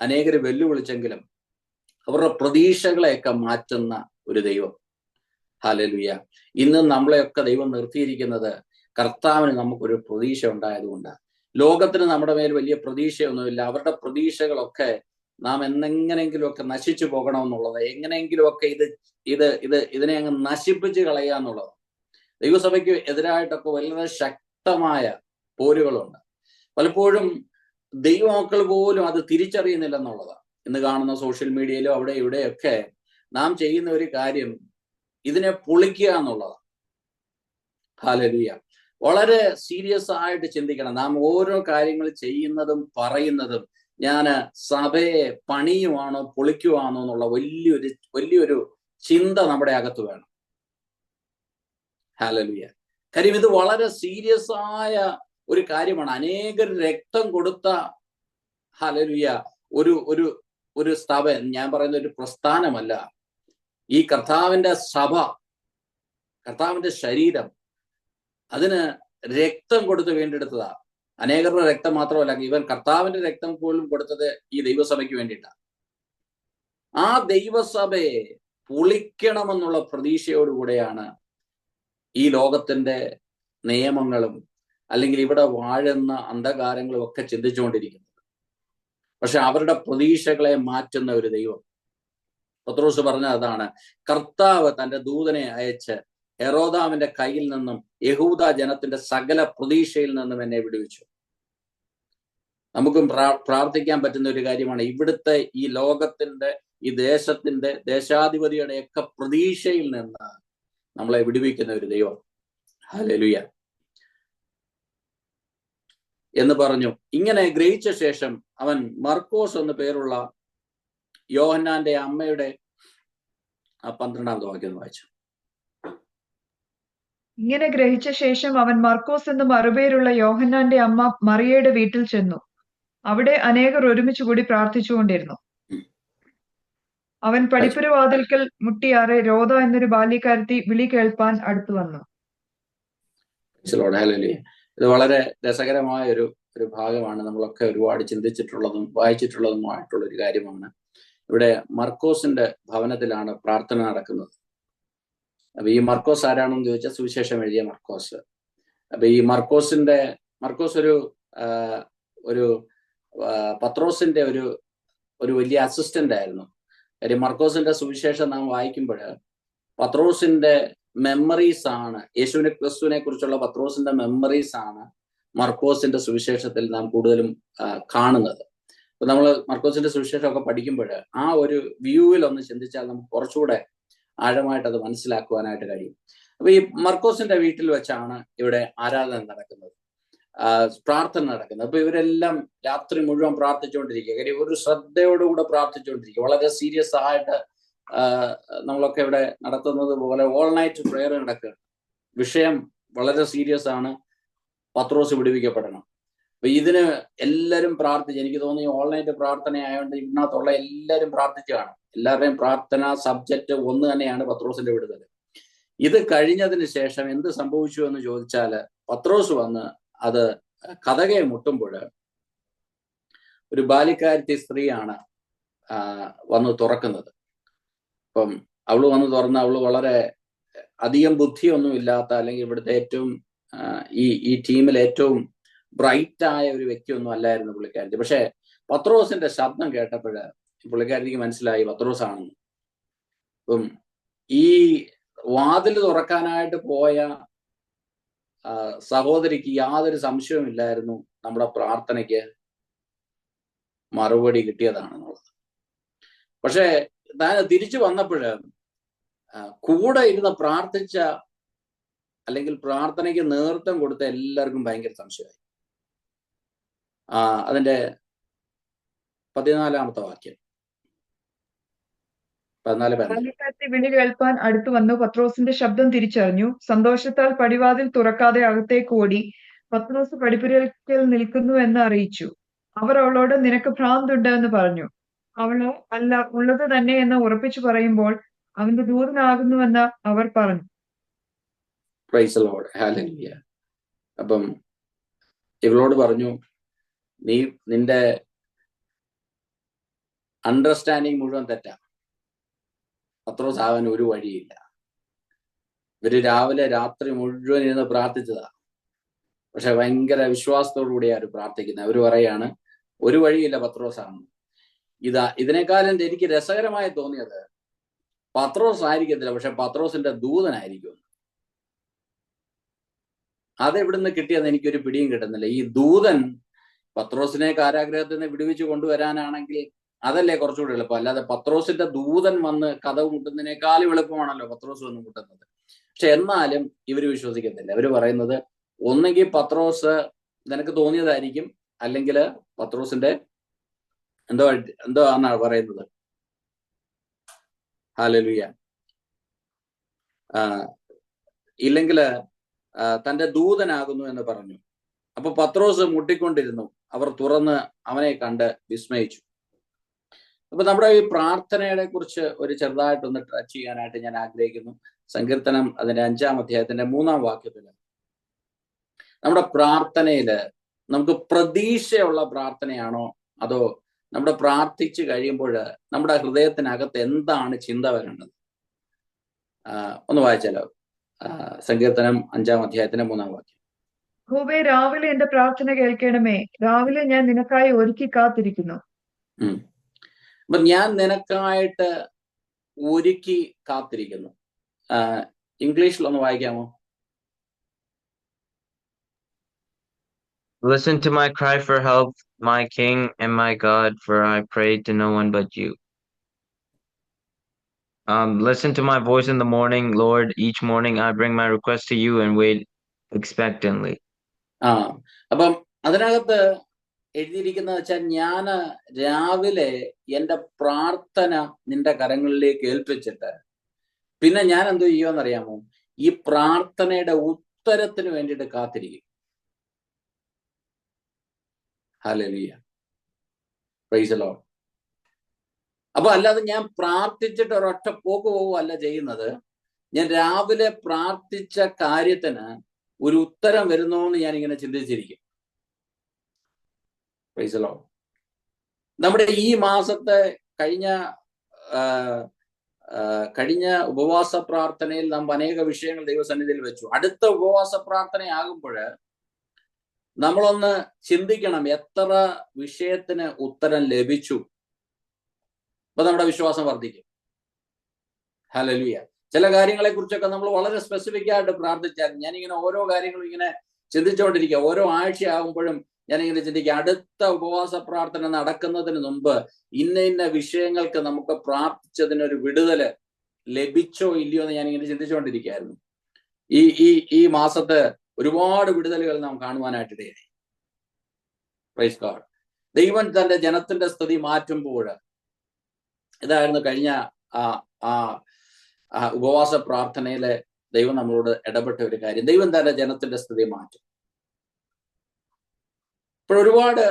Speaker 1: അനേകര് വെല്ലുവിളിച്ചെങ്കിലും അവരുടെ പ്രതീക്ഷകളെയൊക്കെ മാറ്റുന്ന ഒരു ദൈവം. ഹല്ലേലൂയ. ഇന്ന് നമ്മളെയൊക്കെ ദൈവം നിർത്തിയിരിക്കുന്നത് കർത്താവിന് നമുക്കൊരു പ്രതീക്ഷ ഉണ്ടായതുകൊണ്ട്. ലോകത്തിന് നമ്മുടെ മേൽ വലിയ പ്രതീക്ഷയൊന്നുമില്ല. അവരുടെ പ്രതീക്ഷകളൊക്കെ നാം എന്നെങ്ങനെങ്കിലുമൊക്കെ നശിച്ചു പോകണമെന്നുള്ളത്, എങ്ങനെയെങ്കിലുമൊക്കെ ഇതിനെ അങ്ങ് നശിപ്പിച്ച് കളയുക എന്നുള്ളത്. ദൈവസഭയ്ക്ക് എതിരായിട്ടൊക്കെ വളരെ ശക്തമായ പോരുകളുണ്ട്. പലപ്പോഴും ദൈവമക്കൾ പോലും അത് തിരിച്ചറിയുന്നില്ലെന്നുള്ളതാണ്. ഇന്ന് കാണുന്ന സോഷ്യൽ മീഡിയയിലും അവിടെ ഇവിടെയൊക്കെ നാം ചെയ്യുന്ന ഒരു കാര്യം ഇതിനെ പൊളിക്കുക എന്നുള്ളതാണ്. ഹല്ലേലൂയ. വളരെ സീരിയസ് ആയിട്ട് ചിന്തിക്കണം. നാം ഓരോ കാര്യങ്ങൾ ചെയ്യുന്നതും പറയുന്നതും ഞാൻ സഭയെ പണിയുവാണോ പൊളിക്കുവാണോ എന്നുള്ള വലിയൊരു ചിന്ത നമ്മുടെ അകത്ത് വേണം. ഹല്ലേലൂയ. കാര്യം ഇത് വളരെ സീരിയസ് ആയ ഒരു കാര്യമാണ്. അനേകർ രക്തം കൊടുത്ത ഹല്ലേലൂയ ഒരു സഭ, ഞാൻ പറയുന്ന ഒരു പ്രസ്ഥാനമല്ല. ഈ കർത്താവിന്റെ സഭ, കർത്താവിന്റെ ശരീരം, അതിന് രക്തം കൊടുത്ത് വീണ്ടെടുത്തതാ. അനേകരുടെ രക്തം മാത്രമല്ല, ഇവൻ കർത്താവിന്റെ രക്തം പോലും കൊടുത്തത് ഈ ദൈവസഭയ്ക്ക് വേണ്ടിയിട്ടാണ്. ആ ദൈവസഭയെ പൊളിക്കണമെന്നുള്ള പ്രതീക്ഷയോടുകൂടെയാണ് ഈ ലോകത്തിന്റെ നിയമങ്ങളും അല്ലെങ്കിൽ ഇവിടെ വാഴുന്ന അന്ധകാരങ്ങളും ഒക്കെ ചിന്തിച്ചുകൊണ്ടിരിക്കുന്നത്. പക്ഷെ അവരുടെ പ്രതീക്ഷകളെ മാറ്റുന്ന ഒരു ദൈവം. പത്രോസ് പറഞ്ഞ അതാണ്, കർത്താവ് തന്റെ ദൂതനെ അയച്ച് ഹെരോദാവിന്റെ കയ്യിൽ നിന്നും യഹൂദ ജനത്തിന്റെ സകല പ്രതീക്ഷയിൽ നിന്നും എന്നെ വിടുവിച്ചു. നമുക്കും പ്രാർത്ഥിക്കാൻ പറ്റുന്ന ഒരു കാര്യമാണ്. ഇവിടുത്തെ ഈ ലോകത്തിന്റെ, ഈ ദേശത്തിന്റെ, ദേശാധിപതിയുടെ ഒക്കെ പ്രതീക്ഷയിൽ നിന്ന് നമ്മളെ വിടുവിക്കുന്ന ഒരു ദൈവം. ഹല്ലേലൂയ എന്ന് പറഞ്ഞു. ഇങ്ങനെ ഗ്രഹിച്ച ശേഷം അവൻ മർക്കോസ് എന്നു പേരുള്ള യോഹന്നാന്റെ അമ്മയുടെ 12ാമത്തെ വാക്യം വായിച്ചു.
Speaker 2: ഇങ്ങനെ ഗ്രഹിച്ച ശേഷം അവൻ മർക്കോസ് എന്ന് മറുപേരുള്ള യോഹന്നാന്റെ അമ്മ മറിയയുടെ വീട്ടിൽ ചെന്നു. അവിടെ അനേകർ ഒരുമിച്ച് കൂടി പ്രാർത്ഥിച്ചുകൊണ്ടിരുന്നു. അവൻ പടിപ്പുരവാതിൽക്കൽ മുട്ടിയാറെ രോധ എന്നൊരു ബാല്യക്കാരത്തി വിളി കേൾപ്പാൻ അടുത്തു വന്നു.
Speaker 1: ഇത് വളരെ രസകരമായ ഒരു ഭാഗമാണ്. നമ്മളൊക്കെ ഒരുപാട് ചിന്തിച്ചിട്ടുള്ളതും വായിച്ചിട്ടുള്ളതുമായിട്ടുള്ള ഒരു കാര്യമാണ്. ഇവിടെ മർക്കോസിന്റെ ഭവനത്തിലാണ് പ്രാർത്ഥന നടക്കുന്നത്. അപ്പൊ ഈ മർക്കോസ് ആരാണെന്ന് ചോദിച്ചാൽ സുവിശേഷം എഴുതിയ മർക്കോസ്. അപ്പൊ ഈ മർക്കോസ് ഒരു പത്രോസിന്റെ ഒരു വലിയ അസിസ്റ്റന്റ് ആയിരുന്നു. കാര്യം മർക്കോസിന്റെ സുവിശേഷം നാം വായിക്കുമ്പോൾ പത്രോസിന്റെ മെമ്മറീസ് ആണ്, യേശുവിനെ ക്രിസ്തുവിനെ കുറിച്ചുള്ള പത്രോസിന്റെ മെമ്മറീസ് ആണ് മർക്കോസിന്റെ സുവിശേഷത്തിൽ നാം കൂടുതലും കാണുന്നത്. അപ്പൊ നമ്മൾ മർക്കോസിന്റെ സുവിശേഷമൊക്കെ പഠിക്കുമ്പോൾ ആ ഒരു വ്യൂവിൽ ഒന്ന് ചിന്തിച്ചാൽ നമുക്ക് കുറച്ചുകൂടെ ആഴമായിട്ട് അത് മനസ്സിലാക്കുവാനായിട്ട് കഴിയും. അപ്പൊ ഈ മർക്കോസിന്റെ വീട്ടിൽ വെച്ചാണ് ഇവിടെ ആരാധന നടക്കുന്നത്, പ്രാർത്ഥന നടക്കുന്നത്. അപ്പൊ ഇവരെല്ലാം രാത്രി മുഴുവൻ പ്രാർത്ഥിച്ചുകൊണ്ടിരിക്കുക. കാര്യം ഒരു ശ്രദ്ധയോടുകൂടെ പ്രാർത്ഥിച്ചുകൊണ്ടിരിക്കുക. വളരെ സീരിയസ് ആയിട്ട് നമ്മളൊക്കെ ഇവിടെ നടത്തുന്നത് പോലെ ഓൾ നൈറ്റ് പ്രെയർ നടക്കുക. വിഷയം വളരെ സീരിയസ് ആണ്. പത്രോസ് വിടുവിക്കപ്പെടണം. അപ്പൊ ഇതിന് എല്ലാവരും പ്രാർത്ഥിച്ച്, എനിക്ക് തോന്നി ഓൾ നൈറ്റ് പ്രാർത്ഥന ആയതുകൊണ്ട് ഇതിനകത്തുള്ള എല്ലാവരും പ്രാർത്ഥിച്ചു കാണും. എല്ലാവരുടെയും പ്രാർത്ഥന സബ്ജക്റ്റ് ഒന്ന് തന്നെയാണ്, പത്രോസിന്റെ വിടുതൽ. ഇത് കഴിഞ്ഞതിന് ശേഷം എന്ത് സംഭവിച്ചു എന്ന് ചോദിച്ചാൽ, പത്രോസ് വന്ന് അത് കതകെ മുട്ടുമ്പോൾ ഒരു ബാല്യക്കാരത്തി സ്ത്രീയാണ് വന്ന് തുറക്കുന്നത്. അപ്പം അവള് വന്ന് തുറന്ന്, അവള് വളരെ അധികം ബുദ്ധിയൊന്നും ഇല്ലാത്ത, അല്ലെങ്കിൽ ഇവിടുത്തെ ഏറ്റവും ഈ ടീമിൽ ഏറ്റവും ബ്രൈറ്റ് ആയ ഒരു വ്യക്തിയൊന്നും അല്ലായിരുന്നു പുള്ളിക്കാരത്തി. പക്ഷെ പത്രോസിന്റെ ശബ്ദം കേട്ടപ്പോൾ പുള്ളിക്കാരത്തിക്ക് മനസ്സിലായി പത്രോസ് ആണെന്ന്. അപ്പം ഈ വാതിൽ തുറക്കാനായിട്ട് പോയ സഹോദരിക്ക് യാതൊരു സംശയവും ഇല്ലായിരുന്നു നമ്മുടെ പ്രാർത്ഥനയ്ക്ക് മറുപടി കിട്ടിയതാണെന്നുള്ളത്. പക്ഷെ താൻ തിരിച്ചു വന്നപ്പോൾ കൂടെ ഇരുന്ന് പ്രാർത്ഥിച്ച, അല്ലെങ്കിൽ പ്രാർത്ഥനയ്ക്ക് നേതൃത്വം കൊടുത്ത എല്ലാവർക്കും ഭയങ്കര സംശയമായി. അതിന്റെ 14ാമത്തെ വാക്യം.
Speaker 2: ബാല്യക്കാരത്തി വിളി കേൾപ്പാൻ അടുത്തു വന്നു പത്രോസിന്റെ ശബ്ദം തിരിച്ചറിഞ്ഞു. സന്തോഷത്താൽ പടിവാതിൽ തുറക്കാതെ അകത്തേക്ക് ഓടി പത്രോസ് പടിപ്പുരയ്ക്കൽ നിൽക്കുന്നു എന്ന് അറിയിച്ചു. അവർ അവളോട്, നിനക്ക് ഭ്രാന്തുണ്ട് എന്ന് പറഞ്ഞു. അവള്, അല്ല, ഉള്ളത് തന്നെ എന്ന് ഉറപ്പിച്ചു പറയുമ്പോൾ, അവന്റെ ദൂതനാകുന്നുവെന്ന് അവർ പറഞ്ഞു.
Speaker 1: അപ്പം ഇവളോട് പറഞ്ഞു, നിന്റെ അണ്ടർസ്റ്റാൻഡിങ് മുഴുവൻ തെറ്റാ. പത്രോസ് ആവാൻ ഒരു വഴിയില്ല. ഇവര് രാവിലെ രാത്രി മുഴുവൻ ഇരുന്ന് പ്രാർത്ഥിച്ചതാ. പക്ഷെ ഭയങ്കര വിശ്വാസത്തോടു കൂടിയാണ് പ്രാർത്ഥിക്കുന്നത്. അവര് പറയാണ് ഒരു വഴിയില്ല പത്രോസാണ്. ഇതിനേക്കാളും എനിക്ക് രസകരമായി തോന്നിയത് പത്രോസ് ആയിരിക്കത്തില്ല, പക്ഷെ പത്രോസിന്റെ ദൂതനായിരിക്കും. അതെവിടുന്ന് കിട്ടിയെന്ന് എനിക്കൊരു പിടിയും കിട്ടുന്നില്ല. ഈ ദൂതൻ പത്രോസിനെ കാരാഗ്രഹത്തിൽ നിന്ന് വിടുവിച്ച് കൊണ്ടുവരാനാണെങ്കിൽ അതല്ലേ കുറച്ചുകൂടി എളുപ്പം. അല്ലാതെ പത്രോസിന്റെ ദൂതൻ വന്ന് കഥവ് മുട്ടുന്നതിനേക്കാളും എളുപ്പമാണല്ലോ പത്രോസ് വന്ന് മുട്ടുന്നത്. പക്ഷെ എന്നാലും ഇവര് വിശ്വസിക്കത്തില്ല. അവര് പറയുന്നത് ഒന്നെങ്കിൽ പത്രോസ് നിനക്ക് തോന്നിയതായിരിക്കും, അല്ലെങ്കിൽ പത്രോസിന്റെ എന്തോ ആണെന്നാണ് പറയുന്നത്. ഹല്ലേലൂയ. ഇല്ലെങ്കില് തന്റെ ദൂതനാകുന്നു എന്ന് പറഞ്ഞു. അപ്പൊ പത്രോസ് മുട്ടിക്കൊണ്ടിരുന്നു. അവർ തുറന്ന് അവനെ കണ്ട് വിസ്മയിച്ചു. അപ്പൊ നമ്മുടെ ഈ പ്രാർത്ഥനയെ കുറിച്ച് ഒരു ചെറുതായിട്ടൊന്ന് ടച്ച് ചെയ്യാനായിട്ട് ഞാൻ ആഗ്രഹിക്കുന്നു. സങ്കീർത്തനം അതിന്റെ 5-ാം അധ്യായത്തിന്റെ 3-ാം വാക്യത്തില് നമ്മുടെ പ്രാർത്ഥനയില് നമുക്ക് പ്രതീക്ഷയുള്ള പ്രാർത്ഥനയാണോ, അതോ നമ്മുടെ പ്രാർത്ഥിച്ചു കഴിയുമ്പോൾ നമ്മുടെ ഹൃദയത്തിനകത്ത് എന്താണ് ചിന്ത വരേണ്ടത്? ഒന്ന് വായിച്ചാലോ? സങ്കീർത്തനം 5-ാം അധ്യായത്തിന്റെ 3-ാം വാക്യം.
Speaker 2: യഹോവേ, രാവിലെ എന്റെ പ്രാർത്ഥന കേൾക്കണമേ. രാവിലെ ഞാൻ നിനക്കായി ഒരുക്കി കാത്തിരിക്കുന്നു.
Speaker 1: അപ്പൊ ഞാൻ നിനക്കായിട്ട് ഒരുക്കി കാത്തിരിക്കുന്നു. ഇംഗ്ലീഷിലൊന്ന് വായിക്കാമോ?
Speaker 3: Listen to my cry for help, my King and my God, for I pray to no one but you. Listen to my voice in the morning, Lord. Each morning I bring my request to you and wait expectantly.
Speaker 1: അപ്പം അതിനകത്ത് എഴുതിയിരിക്കുന്നത് വെച്ചാൽ, ഞാൻ രാവിലെ എൻ്റെ പ്രാർത്ഥന നിന്റെ കരങ്ങളിലേക്ക് ഏൽപ്പിച്ചിട്ട് പിന്നെ ഞാൻ എന്തോ ചെയ്യുമെന്നറിയാമോ? ഈ പ്രാർത്ഥനയുടെ ഉത്തരത്തിന് വേണ്ടിയിട്ട് കാത്തിരിക്കും. Hallelujah, price the Lord. അപ്പൊ അല്ലാതെ ഞാൻ പ്രാർത്ഥിച്ചിട്ട് ഒരൊറ്റ പോക്ക് പോവുകയല്ല ചെയ്യുന്നത്. ഞാൻ രാവിലെ പ്രാർത്ഥിച്ച കാര്യത്തിന് ഒരു ഉത്തരം വരുന്നോ എന്ന് ഞാൻ ഇങ്ങനെ ചിന്തിച്ചിരിക്കും. Price the Lord. നമ്മുടെ ഈ മാസത്തെ കഴിഞ്ഞ ഉപവാസ പ്രാർത്ഥനയിൽ നാം അനേക വിഷയങ്ങൾ ദൈവസന്നിധിയിൽ വെച്ചു. അടുത്ത ഉപവാസ പ്രാർത്ഥനയാകുമ്പോൾ നമ്മളൊന്ന് ചിന്തിക്കണം, എത്ര വിഷയത്തിന് ഉത്തരം ലഭിച്ചു. അപ്പൊ നമ്മുടെ വിശ്വാസം വർദ്ധിക്കും. ഹല്ലേലൂയ. ചില കാര്യങ്ങളെ കുറിച്ചൊക്കെ നമ്മൾ വളരെ സ്പെസിഫിക് ആയിട്ട് പ്രാർത്ഥിച്ചാൽ, ഞാനിങ്ങനെ ഓരോ കാര്യങ്ങളും ഇങ്ങനെ ചിന്തിച്ചുകൊണ്ടിരിക്കുക. ഓരോ ആഴ്ചയാകുമ്പോഴും ഞാനിങ്ങനെ ചിന്തിക്കുക, അടുത്ത ഉപവാസ പ്രാർത്ഥന നടക്കുന്നതിന് മുമ്പ് ഇന്ന വിഷയങ്ങൾക്ക് നമുക്ക് പ്രാർത്ഥിച്ചതിനൊരു വിടുതല് ലഭിച്ചോ ഇല്ലയോ എന്ന് ഞാനിങ്ങനെ ചിന്തിച്ചുകൊണ്ടിരിക്കുകയായിരുന്നു. ഈ മാസത്തെ ഒരുപാട് വിടുതലുകൾ നാം കാണുവാനായിട്ടിടയായി. Praise God. ദൈവം തന്റെ ജനത്തിന്റെ സ്ഥിതി മാറ്റുമ്പോൾ, ഇതായിരുന്നു കഴിഞ്ഞ ഉപവാസ പ്രാർത്ഥനയിലെ ദൈവം നമ്മളോട് ഇടപെട്ട ഒരു കാര്യം. ദൈവം തന്റെ ജനത്തിന്റെ സ്ഥിതി മാറ്റും. ഇപ്പോൾ ഒരുപാട്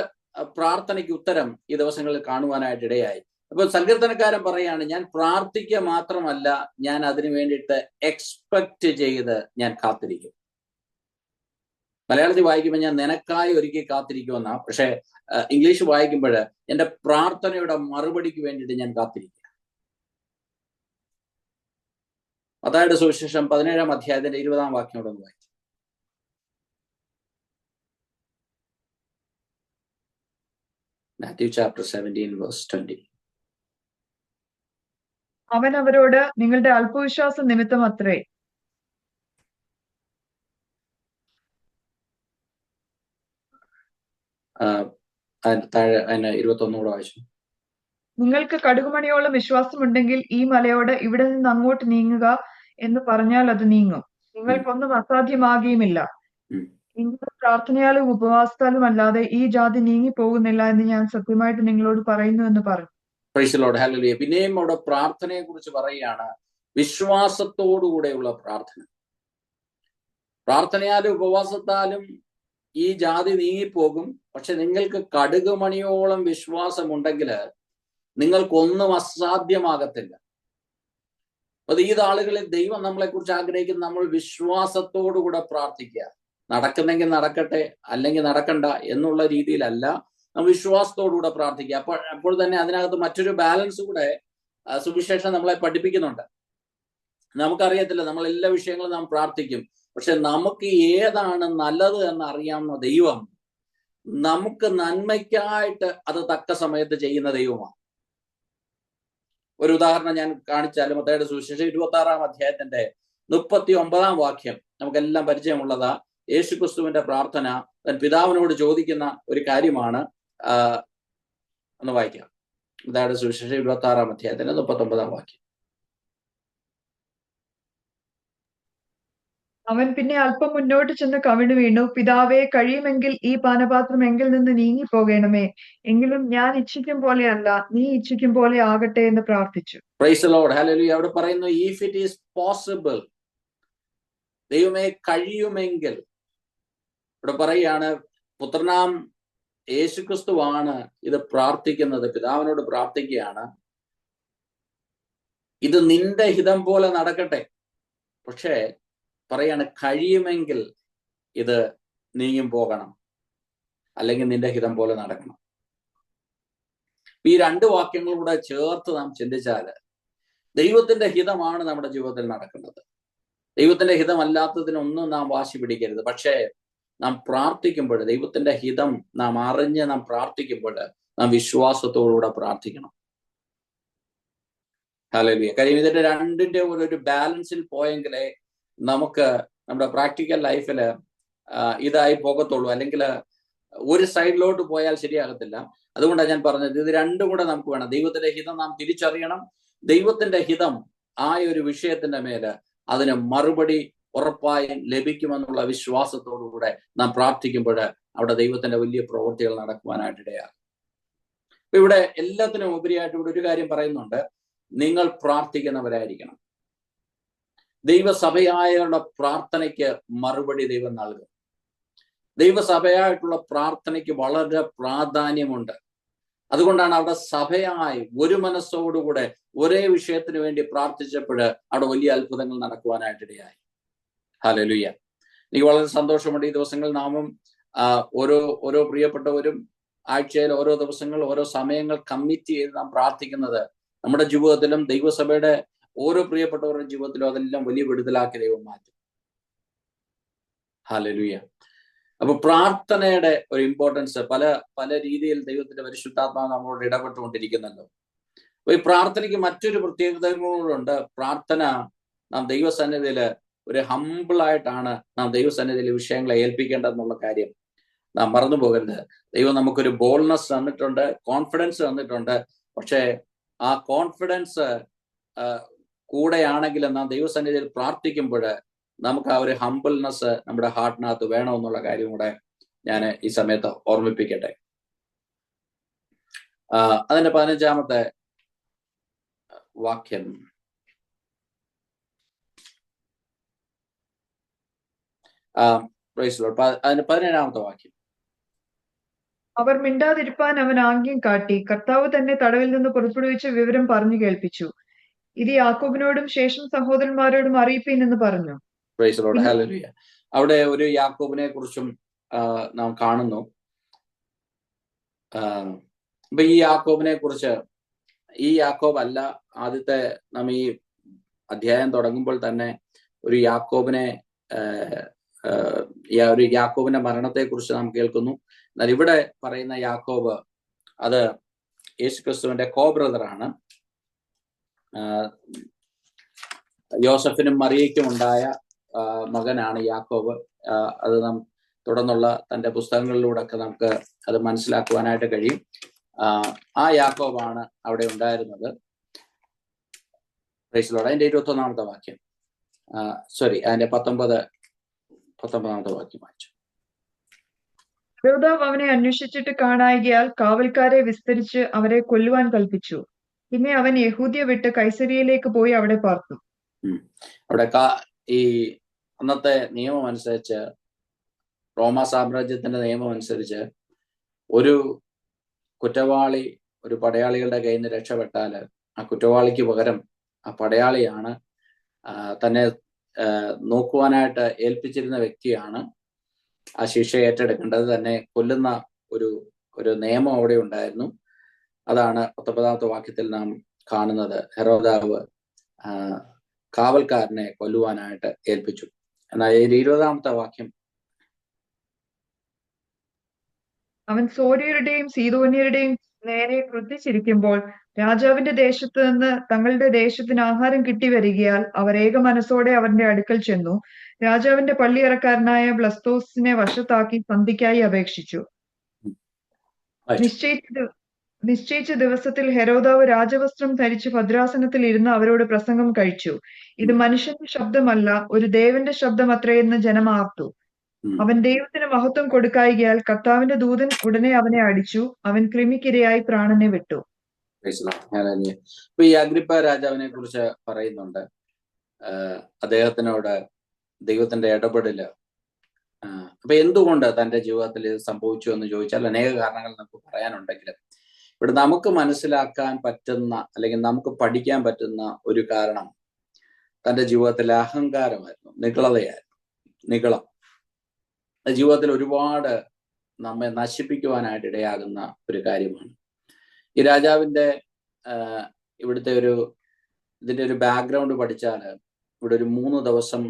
Speaker 1: പ്രാർത്ഥനയ്ക്ക് ഉത്തരം ഈ ദിവസങ്ങളിൽ കാണുവാനായിട്ട് ഇടയായി. അപ്പൊ സങ്കീർത്തനക്കാരൻ പറയാണ്, ഞാൻ പ്രാർത്ഥിക്കുക മാത്രമല്ല, ഞാൻ അതിനു വേണ്ടിയിട്ട് എക്സ്പെക്ട് ചെയ്ത് ഞാൻ കാത്തിരിക്കും. മലയാളത്തിൽ വായിക്കുമ്പോൾ ഞാൻ നിനക്കായി ഒരുക്കി കാത്തിരിക്കുമെന്നാ, പക്ഷെ ഇംഗ്ലീഷ് വായിക്കുമ്പോൾ എൻ്റെ പ്രാർത്ഥനയുടെ മറുപടിക്ക് വേണ്ടിയിട്ട് ഞാൻ കാത്തിരിക്കുക. മത്തായിയുടെ സുവിശേഷം 17-ാം അധ്യായത്തിന്റെ 20-ാം വാക്യോടൊന്ന് വായിച്ചു. Matthew chapter 17 verse 20.
Speaker 2: അവൻ അവരോട്, നിങ്ങളുടെ അല്പവിശ്വാസം നിമിത്തം അത്രേ.
Speaker 1: താഴെ 21 വായിച്ചു.
Speaker 2: നിങ്ങൾക്ക് കടുകുമണിയോളം വിശ്വാസമുണ്ടെങ്കിൽ ഈ മലയോട് ഇവിടെ നിന്ന് അങ്ങോട്ട് നീങ്ങുക എന്ന് പറഞ്ഞാൽ അത് നീങ്ങും. നിങ്ങൾക്കൊന്നും അസാധ്യമാകുകയുമില്ല. നിങ്ങളുടെ പ്രാർത്ഥനയാലും ഉപവാസത്താലും അല്ലാതെ ഈ ജാതി നീങ്ങി പോകുന്നില്ല എന്ന് ഞാൻ സത്യമായിട്ട് നിങ്ങളോട് പറയുന്നു എന്ന് പറഞ്ഞു.
Speaker 1: Price the Lord. ഹല്ലേലൂയ. പിന്നെയും അവിടെ പ്രാർത്ഥനയെ കുറിച്ച് പറയുകയാണ്, വിശ്വാസത്തോടുകൂടെയുള്ള പ്രാർത്ഥന. പ്രാർത്ഥനയാലും ഉപവാസത്താലും ഈ ജാതി നീങ്ങിപ്പോകും, പക്ഷെ നിങ്ങൾക്ക് കടുകുമണിയോളം വിശ്വാസമുണ്ടെങ്കിൽ നിങ്ങൾക്കൊന്നും അസാധ്യമാകത്തില്ല. അത് ഈ നാളുകളിൽ ദൈവം നമ്മളെ കുറിച്ച് ആഗ്രഹിക്കുന്ന, നമ്മൾ വിശ്വാസത്തോടുകൂടെ പ്രാർത്ഥിക്കുക. നടക്കുന്നെങ്കിൽ നടക്കട്ടെ, അല്ലെങ്കിൽ നടക്കണ്ട എന്നുള്ള രീതിയിലല്ല, നമ്മൾ വിശ്വാസത്തോടുകൂടെ പ്രാർത്ഥിക്കുക. അപ്പോൾ തന്നെ അതിനകത്ത് മറ്റൊരു ബാലൻസ് കൂടെ സുവിശേഷം നമ്മളെ പഠിപ്പിക്കുന്നുണ്ട്. നമുക്കറിയത്തില്ല, നമ്മൾ എല്ലാ വിഷയങ്ങളും നാം പ്രാർത്ഥിക്കും. പക്ഷെ നമുക്ക് ഏതാണ് നല്ലത് എന്ന് അറിയാവുന്ന ദൈവം നമുക്ക് നന്മയ്ക്കായിട്ട് അത് തക്ക സമയത്ത് ചെയ്യുന്ന ദൈവമാണ്. ഒരു ഉദാഹരണം ഞാൻ കാണിച്ചാൽ, മത്തായിയുടെ സുവിശേഷം 26-ാം അധ്യായത്തിന്റെ 39-ാം വാക്യം നമുക്കെല്ലാം പരിചയമുള്ളതാ. യേശുക്രിസ്തുവിന്റെ പ്രാർത്ഥന തൻ പിതാവിനോട് ചോദിക്കുന്ന ഒരു കാര്യമാണ്. ഒന്ന് വായിക്കാം. മത്തായിയുടെ സുവിശേഷം 26-ാം അധ്യായത്തിന്റെ 39-ാം വാക്യം.
Speaker 2: അവൻ പിന്നെ അല്പം മുന്നോട്ട് ചെന്ന് കവിണ്ണു വീണു, പിതാവേ, കഴിയുമെങ്കിൽ ഈ പാനപാത്രം എങ്കിൽ നിന്ന് നീങ്ങിപ്പോകണമേ, എങ്കിലും ഞാൻ ഇച്ഛിക്കും പോലെയല്ല, നീ ഇച്ഛിക്കും പോലെ ആകട്ടെ എന്ന് പ്രാർത്ഥിച്ചു.
Speaker 1: പ്രൈസ് ദി ലോർഡ്, ഹല്ലേലൂയ. അവിടെ പറയുന്നു, ഇഫ് ഇറ്റ് ഈസ് പോസിബിൾ, ദൈവമേ കഴിയുമെങ്കിൽ. ഇവിടെ പറയുകയാണ്, പുത്രനാം യേശുക്രിസ്തുവാണ് ഇത് പ്രാർത്ഥിക്കുന്നത്, പിതാവിനോട് പ്രാർത്ഥിക്കുകയാണ്, ഇത് നിന്റെ ഹിതം പോലെ നടക്കട്ടെ. പക്ഷേ പറയാണ്, കഴിയുമെങ്കിൽ ഇത് നീങ്ങും പോകണം, അല്ലെങ്കിൽ നിന്റെ ഹിതം പോലെ നടക്കണം. ഈ രണ്ട് വാക്യങ്ങളും കൂടെ ചേർത്ത് നാം ചിന്തിച്ചാല് ദൈവത്തിന്റെ ഹിതമാണ് നമ്മുടെ ജീവിതത്തിൽ നടക്കുന്നത്. ദൈവത്തിന്റെ ഹിതമല്ലാത്തതിനൊന്നും നാം വാശി പിടിക്കരുത്. പക്ഷേ നാം പ്രാർത്ഥിക്കുമ്പോൾ, ദൈവത്തിന്റെ ഹിതം നാം അറിഞ്ഞ് നാം പ്രാർത്ഥിക്കുമ്പോൾ, നാം വിശ്വാസത്തോടുകൂടെ പ്രാർത്ഥിക്കണം. ഹല്ലേലൂയ. കാര്യം ഇതിന്റെ രണ്ടിന്റെ ഒരു ബാലൻസിൽ പോയെങ്കിലേ നമുക്ക് നമ്മുടെ പ്രാക്ടിക്കൽ ലൈഫിൽ ഇതായി പോകത്തുള്ളൂ. അല്ലെങ്കിൽ ഒരു സൈഡിലോട്ട് പോയാൽ ശരിയാകത്തില്ല. അതുകൊണ്ടാണ് ഞാൻ പറഞ്ഞത്, ഇത് രണ്ടും കൂടെ നമുക്ക് വേണം. ദൈവത്തിന്റെ ഹിതം നാം തിരിച്ചറിയണം. ദൈവത്തിന്റെ ഹിതം ആയ ഒരു വിഷയത്തിന്റെ മേല് അതിന് മറുപടി ഉറപ്പായും ലഭിക്കുമെന്നുള്ള വിശ്വാസത്തോടുകൂടെ നാം പ്രാർത്ഥിക്കുമ്പോൾ അവിടെ ദൈവത്തിന്റെ വലിയ പ്രവൃത്തികൾ നടക്കുവാനായിട്ടിടയാകും. ഇവിടെ എല്ലാത്തിനും ഉപരിയായിട്ട് ഇവിടെ ഒരു കാര്യം പറയുന്നുണ്ട്, നിങ്ങൾ പ്രാർത്ഥിക്കുന്നവരായിരിക്കണം. ദൈവസഭയായുള്ള പ്രാർത്ഥനയ്ക്ക് മറുപടി ദൈവം നൽകും. ദൈവസഭയായിട്ടുള്ള പ്രാർത്ഥനയ്ക്ക് വളരെ പ്രാധാന്യമുണ്ട്. അതുകൊണ്ടാണ് അവിടെ സഭയായി ഒരു മനസ്സോടുകൂടെ ഒരേ വിഷയത്തിന് വേണ്ടി പ്രാർത്ഥിച്ചപ്പോൾ അവിടെ വലിയ അത്ഭുതങ്ങൾ നടക്കുവാനായിട്ടിടയായി. ഹല്ലേലൂയ. എനിക്ക് വളരെ സന്തോഷമുണ്ട്. ഈ ദിവസങ്ങളിൽ നാമും ഓരോ പ്രിയപ്പെട്ടവരും ആഴ്ചയിൽ ഓരോ ദിവസങ്ങൾ ഓരോ സമയങ്ങൾ കമ്മിറ്റ് ചെയ്ത് നാം പ്രാർത്ഥിക്കുന്നത് നമ്മുടെ ജീവിതത്തിലും ദൈവസഭയുടെ ഓരോ പ്രിയപ്പെട്ടവരുടെ ജീവിതത്തിലും അതെല്ലാം വലിയ വിടുതലാക്കി ദൈവം മാറ്റും. ഹല്ലേലൂയ. അപ്പൊ പ്രാർത്ഥനയുടെ ഒരു ഇമ്പോർട്ടൻസ് പല രീതിയിൽ ദൈവത്തിന്റെ പരിശുദ്ധാത്മാവ് നമ്മളോട് ഇടപെട്ടുകൊണ്ടിരിക്കുന്നല്ലോ. അപ്പൊ ഈ പ്രാർത്ഥനയ്ക്ക് മറ്റൊരു പ്രത്യേകതകളുണ്ട്. പ്രാർത്ഥന നാം ദൈവസന്നിധിയില് ഒരു ഹംബിളായിട്ടാണ് നാം ദൈവസന്നിധിയിൽ വിഷയങ്ങളെ ഏൽപ്പിക്കേണ്ടതെന്നുള്ള കാര്യം നാം മറന്നു പോകരുത്. ദൈവം നമുക്കൊരു ബോൾഡ്നെസ് തന്നിട്ടുണ്ട്, കോൺഫിഡൻസ് തന്നിട്ടുണ്ട്. പക്ഷേ ആ കോൺഫിഡൻസ് കൂടെയാണെങ്കിലും നാം ദൈവസന്നിധിയിൽ പ്രാർത്ഥിക്കുമ്പോൾ നമുക്ക് ആ ഒരു ഹംബിൾനെസ് നമ്മുടെ ഹാർട്ടിനകത്ത് വേണമെന്നുള്ള കാര്യം കൂടെ ഞാൻ ഈ സമയത്ത് ഓർമ്മിപ്പിക്കട്ടെ. അതിന്റെ 15-ാമത്തെ വാക്യം, അതിന്റെ 17-ാമത്തെ വാക്യം.
Speaker 2: അവർ മിണ്ടാതിരിപ്പാൻ അവൻ ആംഗ്യം കാട്ടി. കർത്താവ് തന്നെ തടവിൽ നിന്ന് പുറപ്പെടുവിച്ച വിവരം പറഞ്ഞു കേൾപ്പിച്ചു. ഇത് യാക്കോബിനോടും ശേഷം സഹോദരന്മാരോടും അറിയിപ്പീൻ എന്ന് പറഞ്ഞു.
Speaker 1: അവിടെ ഒരു യാക്കോബിനെ കുറിച്ചും നാം കാണുന്നു. അപ്പൊ ഈ യാക്കോബിനെ കുറിച്ച്, ഈ യാക്കോബ് അല്ല ആദ്യത്തെ നാം ഈ അധ്യായം തുടങ്ങുമ്പോൾ തന്നെ ഒരു യാക്കോബിന്റെ മരണത്തെ കുറിച്ച് നാം കേൾക്കുന്നു. എന്നാൽ ഇവിടെ പറയുന്ന യാക്കോബ് അത് യേശുക്രിസ്തുവിന്റെ ബ്രദറാണ്. യോസഫിനും മറിയയ്ക്കും ഉണ്ടായ മകനാണ് യാക്കോബ്. അത് നാം തുടർന്നുള്ള തന്റെ പുസ്തകങ്ങളിലൂടെ ഒക്കെ നമുക്ക് അത് മനസ്സിലാക്കുവാനായിട്ട് കഴിയും. ആ യാക്കോബാണ് അവിടെ ഉണ്ടായിരുന്നത്. അതിന്റെ 21-ാമത്തെ വാക്യം, അതിന്റെ 19-ാമത്തെ വാക്യം വായിച്ചു.
Speaker 2: ഹെരോദാവ് അവനെ അന്വേഷിച്ചിട്ട് കാണായികയാൽ കാവൽക്കാരെ വിസ്തരിച്ച് അവരെ കൊല്ലുവാൻ കൽപ്പിച്ചു. പിന്നെ അവൻ യഹൂദ്യ വിട്ട് കൈസരിയയിലേക്ക് പോയി അവിടെ പാർത്തു.
Speaker 1: അവിടെ ഈ അന്നത്തെ നിയമം അനുസരിച്ച്, റോമാ സാമ്രാജ്യത്തിന്റെ നിയമം അനുസരിച്ച്, ഒരു കുറ്റവാളി ഒരു പടയാളികളുടെ കയ്യിൽ നിന്ന് രക്ഷപ്പെട്ടാൽ ആ കുറ്റവാളിക്ക് പകരം ആ പടയാളിയാണ് തന്നെ നോക്കുവാനായിട്ട് ഏൽപ്പിച്ചിരുന്ന വ്യക്തിയാണ് ആ ശിക്ഷ ഏറ്റെടുക്കേണ്ടത്. തന്നെ കൊല്ലുന്ന ഒരു നിയമം അവിടെ ഉണ്ടായിരുന്നു. അതാണ് 19-ാമത്തെ വാക്യത്തിൽ നാം കാണുന്നത്. ഹെരോദാവ് കാവൽക്കാരനെ കൊല്ലുവാനായിട്ട് ഏൽപ്പിച്ചു. എന്നാൽ 20ാമത്തെ വാക്യം,
Speaker 2: അവൻ സോര്യരുടെയും സീദോന്യരുടെയും നേരെ ക്രുദ്ധിച്ചിരിക്കുമ്പോൾ രാജാവിന്റെ ദേശത്ത് നിന്ന് തങ്ങളുടെ ദേശത്തിന് ആഹാരം കിട്ടിവരികയാൽ അവർ ഏക മനസ്സോടെ അവന്റെ അടുക്കൽ ചെന്നു രാജാവിന്റെ പള്ളിയറക്കാരനായ ബ്ലസ്തോസിനെ വശത്താക്കി സന്ധിക്കായി അപേക്ഷിച്ചു. നിശ്ചയിച്ച ദിവസത്തിൽ ഹെരോദാവ് രാജവസ്ത്രം ധരിച്ച് ഭദ്രാസനത്തിൽ ഇരുന്ന് അവരോട് പ്രസംഗം കഴിച്ചു. ഇത് മനുഷ്യന്റെ ശബ്ദമല്ല, ഒരു ദേവന്റെ ശബ്ദമത്രയെന്ന് ജനം ആർത്തു. അവൻ ദൈവത്തിന് മഹത്വം കൊടുക്കായികയാൽ കർത്താവിന്റെ ദൂതൻ ഉടനെ അവനെ അടിച്ചു. അവൻ കൃമിക്കിരയായി പ്രാണനെ വിട്ടു.
Speaker 1: ഈ അഗ്രിപ്പ രാജാവിനെ കുറിച്ച് പറയുന്നുണ്ട്. അദ്ദേഹത്തിനോട് ദൈവത്തിന്റെ ഇടപെടല് അപ്പൊ എന്തുകൊണ്ട് തന്റെ ജീവിതത്തിൽ ഇത് സംഭവിച്ചു എന്ന് ചോദിച്ചാൽ അനേക കാരണങ്ങൾ നമുക്ക് പറയാനുണ്ടെങ്കിലും ഇവിടെ നമുക്ക് മനസ്സിലാക്കാൻ പറ്റുന്ന അല്ലെങ്കിൽ നമുക്ക് പഠിക്കാൻ പറ്റുന്ന ഒരു കാരണം തന്റെ ജീവിതത്തിലെ അഹങ്കാരമായിരുന്നു, നിഗളം ജീവിതത്തിൽ ഒരുപാട് നമ്മെ നശിപ്പിക്കുവാനായിട്ട് ഇടയാകുന്ന ഒരു കാര്യമാണ്. ഈ രാജാവിന്റെ ഇതിന്റെ ഒരു ബാക്ക്ഗ്രൗണ്ട് പഠിച്ചാൽ ഇവിടെ ഒരു 3 ദിവസം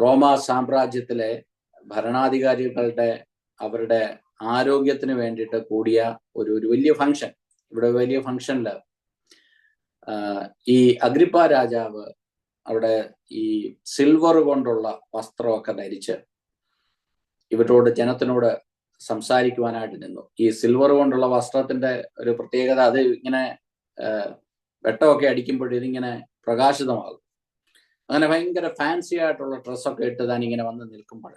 Speaker 1: റോമ സാമ്രാജ്യത്തിലെ ഭരണാധികാരികളുടെ അവരുടെ ആരോഗ്യത്തിന് വേണ്ടിയിട്ട് കൂടിയ ഒരു വലിയ ഫംഗ്ഷൻ. ഇവിടെ വലിയ ഫംഗ്ഷനില് ഈ അഗ്രിപ്പ രാജാവ് അവിടെ ഈ സിൽവർ കൊണ്ടുള്ള വസ്ത്രമൊക്കെ ധരിച്ച് ഇവരോട് ജനത്തിനോട് സംസാരിക്കുവാനായിട്ട് നിന്നു. ഈ സിൽവർ കൊണ്ടുള്ള വസ്ത്രത്തിന്റെ ഒരു പ്രത്യേകത, അത് ഇങ്ങനെ വെട്ടമൊക്കെ അടിക്കുമ്പോൾ ഇതിങ്ങനെ പ്രകാശിതമാകും. അങ്ങനെ ഭയങ്കര ഫാൻസി ആയിട്ടുള്ള ഡ്രസ്സൊക്കെ ഇട്ട് താൻ ഇങ്ങനെ വന്ന് നിൽക്കുമ്പോൾ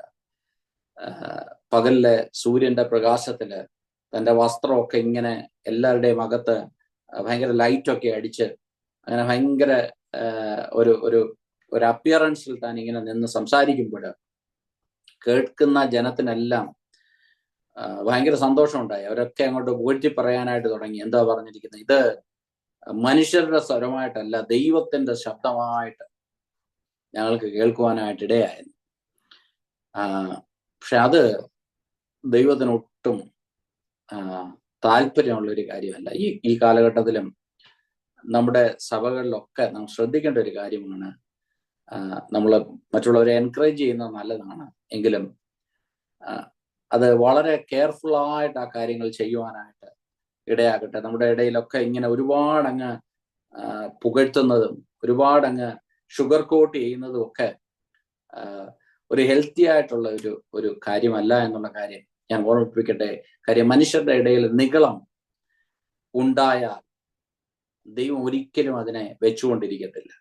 Speaker 1: പകലിലെ സൂര്യന്റെ പ്രകാശത്തില് തന്റെ വസ്ത്രമൊക്കെ ഇങ്ങനെ എല്ലാവരുടെയും അകത്ത് ഭയങ്കര ലൈറ്റൊക്കെ അടിച്ച് അങ്ങനെ ഭയങ്കര ഒരു അപ്പിയറൻസിൽ താൻ ഇങ്ങനെ നിന്ന് സംസാരിക്കുമ്പോൾ കേൾക്കുന്ന ജനത്തിനെല്ലാം ഭയങ്കര സന്തോഷം ഉണ്ടായി. അവരൊക്കെ അങ്ങോട്ട് പുകഴ്ത്തി പറയാനായിട്ട് തുടങ്ങി. എന്താ പറഞ്ഞിരിക്കുന്നത്? ഇത് മനുഷ്യരുടെ സ്വരമായിട്ടല്ല, ദൈവത്തിന്റെ ശബ്ദമായിട്ട് ഞങ്ങൾക്ക് കേൾക്കുവാനായിട്ട് ഇടയായിരുന്നു. പക്ഷെ അത് ദൈവത്തിന് ഒട്ടും താല്പര്യമുള്ള ഒരു കാര്യമല്ല. ഈ കാലഘട്ടത്തിലും നമ്മുടെ സഭകളിലൊക്കെ നാം ശ്രദ്ധിക്കേണ്ട ഒരു കാര്യമാണ്. നമ്മൾ മറ്റുള്ളവരെ എൻകറേജ് ചെയ്യുന്നത് നല്ലതാണ്, എങ്കിലും അത് വളരെ കെയർഫുൾ ആയിട്ട് ആ കാര്യങ്ങൾ ചെയ്യുവാനായിട്ട് ഇടയാകട്ടെ. നമ്മുടെ ഇടയിലൊക്കെ ഇങ്ങനെ ഒരുപാടങ്ങ് പുകഴ്ത്തുന്നതും ഒരുപാടങ്ങ് ഷുഗർ കോട്ട് ചെയ്യുന്നതും ഒക്കെ ഒരു ഹെൽത്തി ആയിട്ടുള്ള ഒരു കാര്യമല്ല എന്നുള്ള കാര്യം ഞാൻ ഓർമ്മിപ്പിക്കട്ടെ. കാര്യം മനുഷ്യരുടെ ഇടയിൽ നിഗളം ഉണ്ടായാൽ ദൈവം ഒരിക്കലും അതിനെ വെച്ചുകൊണ്ടിരിക്കത്തില്ല.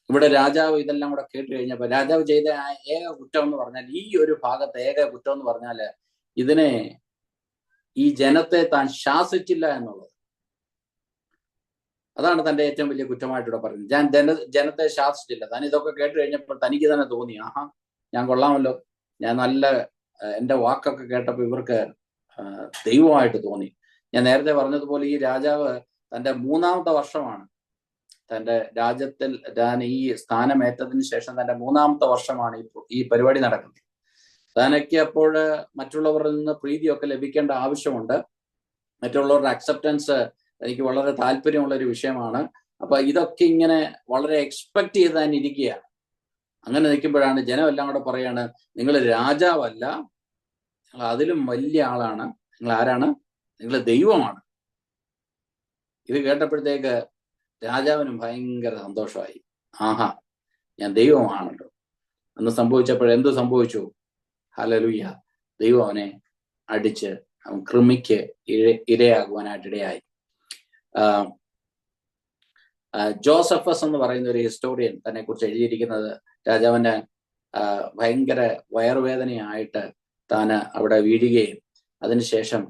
Speaker 1: ഇവിടെ രാജാവ് ഇതെല്ലാം കൂടെ കേട്ട് കഴിഞ്ഞപ്പോൾ രാജാവ് ചെയ്ത ഏക കുറ്റം എന്ന് പറഞ്ഞാൽ, ഈ ഒരു ഭാഗത്ത് ഏക കുറ്റം എന്ന് പറഞ്ഞാൽ ഈ ജനത്തെ താൻ ശാസിച്ചില്ല എന്നുള്ളത്. അതാണ് തന്റെ ഏറ്റവും വലിയ കുറ്റമായിട്ടിവിടെ പറയുന്നത്. ഞാൻ ജനത്തെ ശാസിച്ചില്ല. താൻ ഇതൊക്കെ കേട്ട് കഴിഞ്ഞപ്പോൾ തനിക്ക് തന്നെ തോന്നി, ആഹാ ഞാൻ കൊള്ളാമല്ലോ, ഞാൻ നല്ല എൻ്റെ വാക്കൊക്കെ കേട്ടപ്പോൾ ഇവർക്ക് ദൈവമായിട്ട് തോന്നി. ഞാൻ നേരത്തെ പറഞ്ഞതുപോലെ ഈ രാജാവ് തന്റെ 3ാമത്തെ വർഷമാണ് തന്റെ രാജ്യത്തിൽ താൻ ഈ സ്ഥാനമേറ്റതിന് ശേഷം തന്റെ 3ാമത്തെ വർഷമാണ് ഈ പരിപാടി നടക്കുന്നത്. താനൊക്കെ അപ്പോൾ മറ്റുള്ളവരിൽ നിന്ന് പ്രീതിയൊക്കെ ലഭിക്കേണ്ട ആവശ്യമുണ്ട്. മറ്റുള്ളവരുടെ അക്സെപ്റ്റൻസ് എനിക്ക് വളരെ താല്പര്യമുള്ള ഒരു വിഷയമാണ്. അപ്പൊ ഇതൊക്കെ ഇങ്ങനെ വളരെ എക്സ്പെക്ട് ചെയ്ത് തന്നെ ഇരിക്കുകയാണ്. അങ്ങനെ നിൽക്കുമ്പോഴാണ് ജനം എല്ലാം കൂടെ പറയാണ്, നിങ്ങൾ രാജാവല്ല, നിങ്ങൾ അതിലും വലിയ ആളാണ്, നിങ്ങൾ ആരാണ്? നിങ്ങൾ ദൈവമാണ്. ഇത് കേട്ടപ്പോഴത്തേക്ക് രാജാവിനും ഭയങ്കര സന്തോഷമായി. ആഹാ, ഞാൻ ദൈവമാണല്ലോ എന്ന് സംഭവിച്ചപ്പോൾ എന്ത് സംഭവിച്ചു? ഹല്ലേലൂയ, ദൈവം അവനെ അടിച്ച് അവൻ കൃമിക്ക് ഇരയാകുവാനായിട്ടിടയായി. ജോസഫസ് എന്ന് പറയുന്ന ഒരു ഹിസ്റ്റോറിയൻ തന്നെ കുറിച്ച് എഴുതിയിരിക്കുന്നത്, രാജാവിന് ഭയങ്കര വയറുവേദനയായിട്ട് താൻ അവിടെ വീഴുകയും അതിനുശേഷം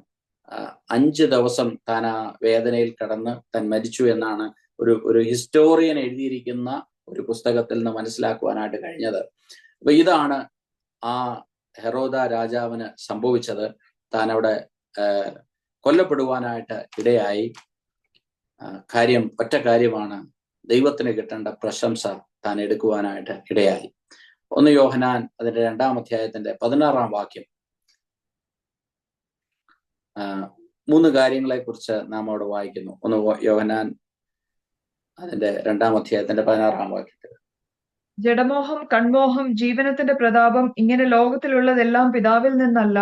Speaker 1: 5 ദിവസം താൻ ആ വേദനയിൽ കിടന്ന് താൻ മരിച്ചു എന്നാണ് ഒരു ഹിസ്റ്റോറിയൻ എഴുതിയിരിക്കുന്ന ഒരു പുസ്തകത്തിൽ നിന്ന് മനസ്സിലാക്കുവാനായിട്ട് കഴിഞ്ഞത്. അപ്പൊ ഇതാണ് ആ ഹെറോദ രാജാവിന് സംഭവിച്ചത്. താൻ അവിടെ കൊല്ലപ്പെടുവാനായിട്ട് ഇടയായി. ഒറ്റ കാര്യമാണ്, ദൈവത്തിന് കിട്ടേണ്ട പ്രശംസ താൻ എടുക്കുവാനായിട്ട് ഇടയായി. 1 യോഹന്നാൻ അതിന്റെ 2-ാം അധ്യായത്തിന്റെ 16-ാം വാക്യം 3 കാര്യങ്ങളെ കുറിച്ച് നാം അവിടെ വായിക്കുന്നു. 1 യോഹന്നാൻ അതിന്റെ 2-ാം അധ്യായത്തിന്റെ 16-ാം വാക്യത്തിൽ.
Speaker 2: ജഡമോഹം, കൺമോഹം, ജീവനത്തിന്റെ പ്രതാപം, ഇങ്ങനെ ലോകത്തിലുള്ളതെല്ലാം പിതാവിൽ നിന്നല്ല,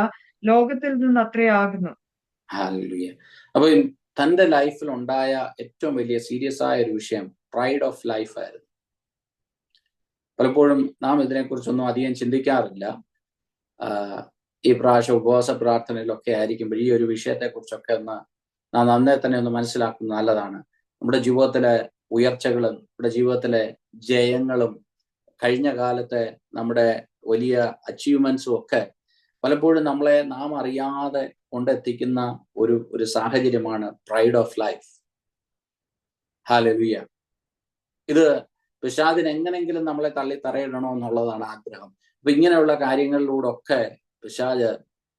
Speaker 2: ലോകത്തിൽ നിന്നത്രേ ആകുന്നു.
Speaker 1: ഹല്ലേലൂയ. അപ്പൊ തന്റെ ലൈഫിൽ ഉണ്ടായ ഏറ്റവും വലിയ സീരിയസ് ആയ ഒരു വിഷയം പ്രൈഡ് ഓഫ് ലൈഫ് ആയിരുന്നു. പലപ്പോഴും നാം ഇതിനെക്കുറിച്ചൊന്നും അധികം ചിന്തിക്കാറില്ല. ഈ പ്രാവശ്യം ഉപവാസ പ്രാർത്ഥനയിലൊക്കെ ആയിരിക്കുമ്പോൾ ഈ ഒരു വിഷയത്തെക്കുറിച്ചൊക്കെ നാം നന്നേ തന്നെ ഒന്ന് മനസ്സിലാക്കുന്നത് നല്ലതാണ്. നമ്മുടെ ജീവിതത്തിലെ ഉയർച്ചകളും നമ്മുടെ ജീവിതത്തിലെ ജയങ്ങളും കഴിഞ്ഞ കാലത്തെ നമ്മുടെ വലിയ അച്ചീവ്മെന്റ്സും ഒക്കെ പലപ്പോഴും നാം അറിയാതെ കൊണ്ടെത്തിക്കുന്ന ഒരു സാഹചര്യമാണ് പ്രൈഡ് ഓഫ് ലൈഫ്. ഹല്ലേലൂയ. ഇത് പിശാചിന് എങ്ങനെങ്കിലും നമ്മളെ തള്ളിത്തറയിടണോ എന്നുള്ളതാണ് ആഗ്രഹം. അപ്പൊ ഇങ്ങനെയുള്ള കാര്യങ്ങളിലൂടെ ഒക്കെ പിശാച്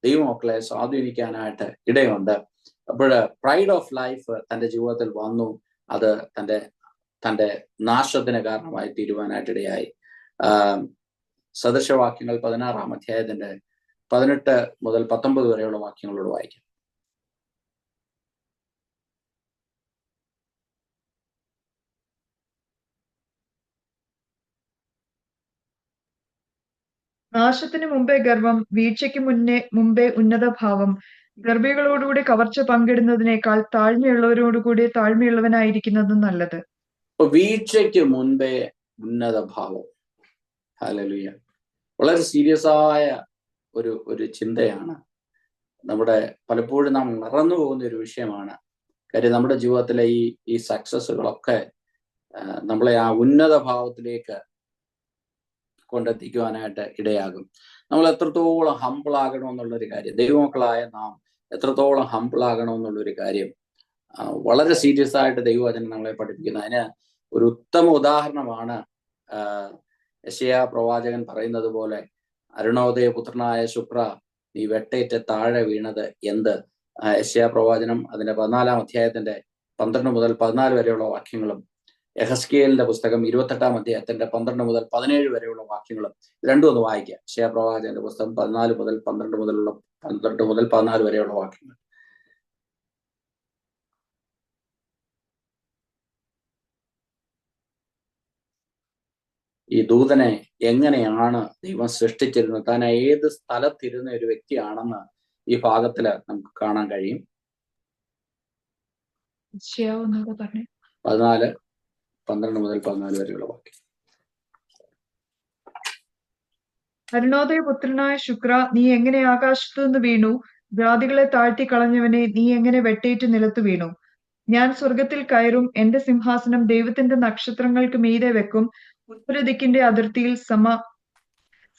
Speaker 1: ദൈവമക്കളെ സ്വാധീനിക്കാനായിട്ട് ഇടയുണ്ട്. അപ്പോൾ പ്രൈഡ് ഓഫ് ലൈഫ് തന്റെ ജീവിതത്തിൽ വന്നു. അത് തന്റെ നാശത്തിന് കാരണമായി തീരുവാനായിട്ട് ഇടയായി. സദൃശവാക്യങ്ങൾ 16-ാം അധ്യായത്തിന്റെ 18 മുതൽ 19 വരെയുള്ള വാക്യങ്ങളോട് വായിക്കാം.
Speaker 2: നാശത്തിന് മുമ്പേ ഗർവം, വീഴ്ചയ്ക്ക് മുമ്പേ ഉന്നതഭാവം, ഗർഭികളോടുകൂടി കവർച്ച പങ്കിടുന്നതിനേക്കാൾ താഴ്മയുള്ളവരോടുകൂടി താഴ്മയുള്ളവനായിരിക്കുന്നതും നല്ലത്.
Speaker 1: വീഴ്ചയ്ക്ക് മുൻപേ ഉന്നതഭാവം. ഹല്ലേലൂയ. വളരെ സീരിയസ് ആയ ഒരു ചിന്തയാണ്. പലപ്പോഴും നാം മറന്നു പോകുന്ന ഒരു വിഷയമാണ്. കാര്യം നമ്മുടെ ജീവിതത്തിലെ ഈ സക്സസ്സുകളൊക്കെ നമ്മളെ ആ ഉന്നത ഭാവത്തിലേക്ക് കൊണ്ടെത്തിക്കുവാനായിട്ട് ഇടയാകും. നമ്മൾ എത്രത്തോളം ഹംബിൾ ആകണമെന്നുള്ളൊരു കാര്യം, ദൈവമക്കളായ നാം എത്രത്തോളം ഹംബിൾ ആകണമെന്നുള്ളൊരു കാര്യം വളരെ സീരിയസ് ആയിട്ട് ദൈവവചനം നമ്മളെ പഠിപ്പിക്കുന്നു. അതിന് ഒരു ഉത്തമ ഉദാഹരണമാണ് യെശയ്യാ പ്രവാചകൻ പറയുന്നത് പോലെ, അരുണോദയ പുത്രനായ ശുക്ര, നീ വെട്ടേറ്റ് താഴെ വീണത് എന്ത്? യെശയ്യാ പ്രവാചനം അതിന്റെ 14-ാം അധ്യായത്തിന്റെ 12 മുതൽ 14 വരെയുള്ള വാക്യങ്ങളും, യെഹെസ്കേലിന്റെ പുസ്തകം 28-ാം അധ്യായത്തിന്റെ 12 മുതൽ 17 വരെയുള്ള വാക്യങ്ങളും രണ്ടും ഒന്ന് വായിക്കുക. യെശയ്യാ പ്രവാചകന്റെ പുസ്തകം 14 മുതൽ 12 മുതൽ 14 വരെയുള്ള വാക്യങ്ങൾ. ഈ ദൂതനെ എങ്ങനെയാണ് ദൈവം സൃഷ്ടിച്ചിരുന്നത്, താൻ ഏത് സ്ഥലത്തിരുന്ന ഒരു വ്യക്തിയാണെന്ന് ഈ ഭാഗത്തില് നമുക്ക് കാണാൻ കഴിയും. 12 മുതൽ 14 വരെയുള്ള വാക്യം.
Speaker 2: അരുണോദയ പുത്രനായ ശുക്ര, നീ എങ്ങനെ ആകാശത്തു നിന്ന് വീണു? ജാതികളെ താഴ്ത്തി കളഞ്ഞവനെ, നീ എങ്ങനെ വെട്ടേറ്റ് നിലത്തു വീണു? ഞാൻ സ്വർഗത്തിൽ കയറും, എന്റെ സിംഹാസനം ദൈവത്തിന്റെ നക്ഷത്രങ്ങൾക്ക് മീതെ വെക്കും. ഉത്തരദിക്കിന്റെ അതിർത്തിയിൽ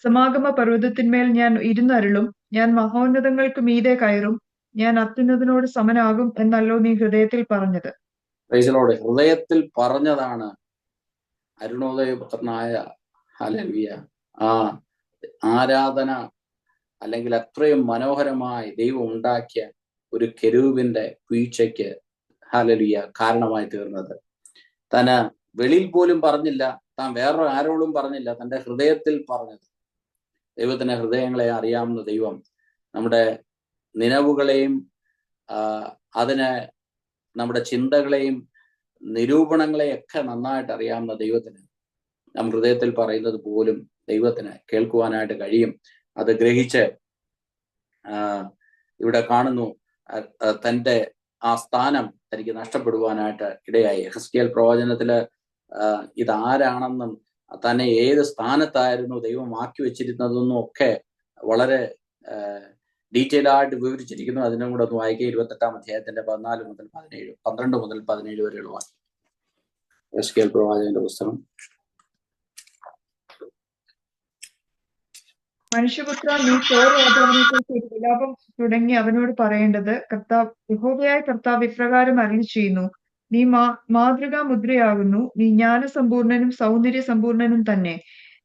Speaker 2: സമാഗമ പർവ്വതത്തിന്മേൽ ഞാൻ ഇരുന്നരുളും. ഞാൻ മഹോന്നതങ്ങൾക്ക് മീതെ കയറും, ഞാൻ അത്യുന്നതനോട് സമനാകും എന്നല്ലോ നീ ഹൃദയത്തിൽ പറഞ്ഞത്.
Speaker 1: ഹൃദയത്തിൽ പറഞ്ഞതാണ് അരുണോദയപുത്രനായ ഹല്ലേലൂയ ആ ആരാധന, അല്ലെങ്കിൽ അത്രയും മനോഹരമായി ദൈവം ഉണ്ടാക്കിയ ഒരു കെരൂബിന്റെ വീഴ്ചയ്ക്ക് ഹല്ലേലൂയ കാരണമായി തീർന്നത്. താൻ വെളിയിൽ പോലും പറഞ്ഞില്ല, താൻ വേറെ ആരോടും പറഞ്ഞില്ല, തന്റെ ഹൃദയത്തിൽ പറഞ്ഞത്. ദൈവത്തിന്റെ ഹൃദയങ്ങളെ അറിയാവുന്ന ദൈവം നമ്മുടെ നിലവുകളെയും നമ്മുടെ ചിന്തകളെയും നിരൂപണങ്ങളെയൊക്കെ നന്നായിട്ട് അറിയാവുന്ന ദൈവത്തിന് നാം ഹൃദയത്തിൽ പറയുന്നത് പോലും ദൈവത്തിന് കേൾക്കുവാനായിട്ട് കഴിയും. അത് ഗ്രഹിച്ച് ഇവിടെ കാണുന്നു, തന്റെ ആ സ്ഥാനം തനിക്ക് നഷ്ടപ്പെടുവാനായിട്ട് ഇടയായി. യെഹെസ്കേൽ പ്രവചനത്തില് ഇതാരാണെന്നും തന്നെ ഏത് സ്ഥാനത്തായിരുന്നു ദൈവം ആക്കി വെച്ചിരുന്നതെന്നും ഒക്കെ വളരെ ഡീറ്റെയിൽ ആയിട്ട് വിവരിച്ചിരിക്കുന്നു. അതിനും കൂടെ ഒന്ന് വായിക്കുക. 28-ാം അധ്യായത്തിന്റെ 12 മുതൽ 17 വരെയുള്ള വാക്യം. യെഹെസ്കേൽ പ്രവാചകന്റെ പുസ്തകം.
Speaker 2: മനുഷ്യപുത്ര, നീ സോർ രാജാവിനെക്കുറിച്ച് ഒരു വിലാപം തുടങ്ങി അവനോട് പറയേണ്ടത്, യഹോവയായ കർത്താവ് ഇപ്രകാരം അരുളി ചെയ്യുന്നു, നീ മാതൃകാ മുദ്രയാകുന്നു. നീ ജ്ഞാനസമ്പൂർണനും സൗന്ദര്യ സമ്പൂർണനും തന്നെ.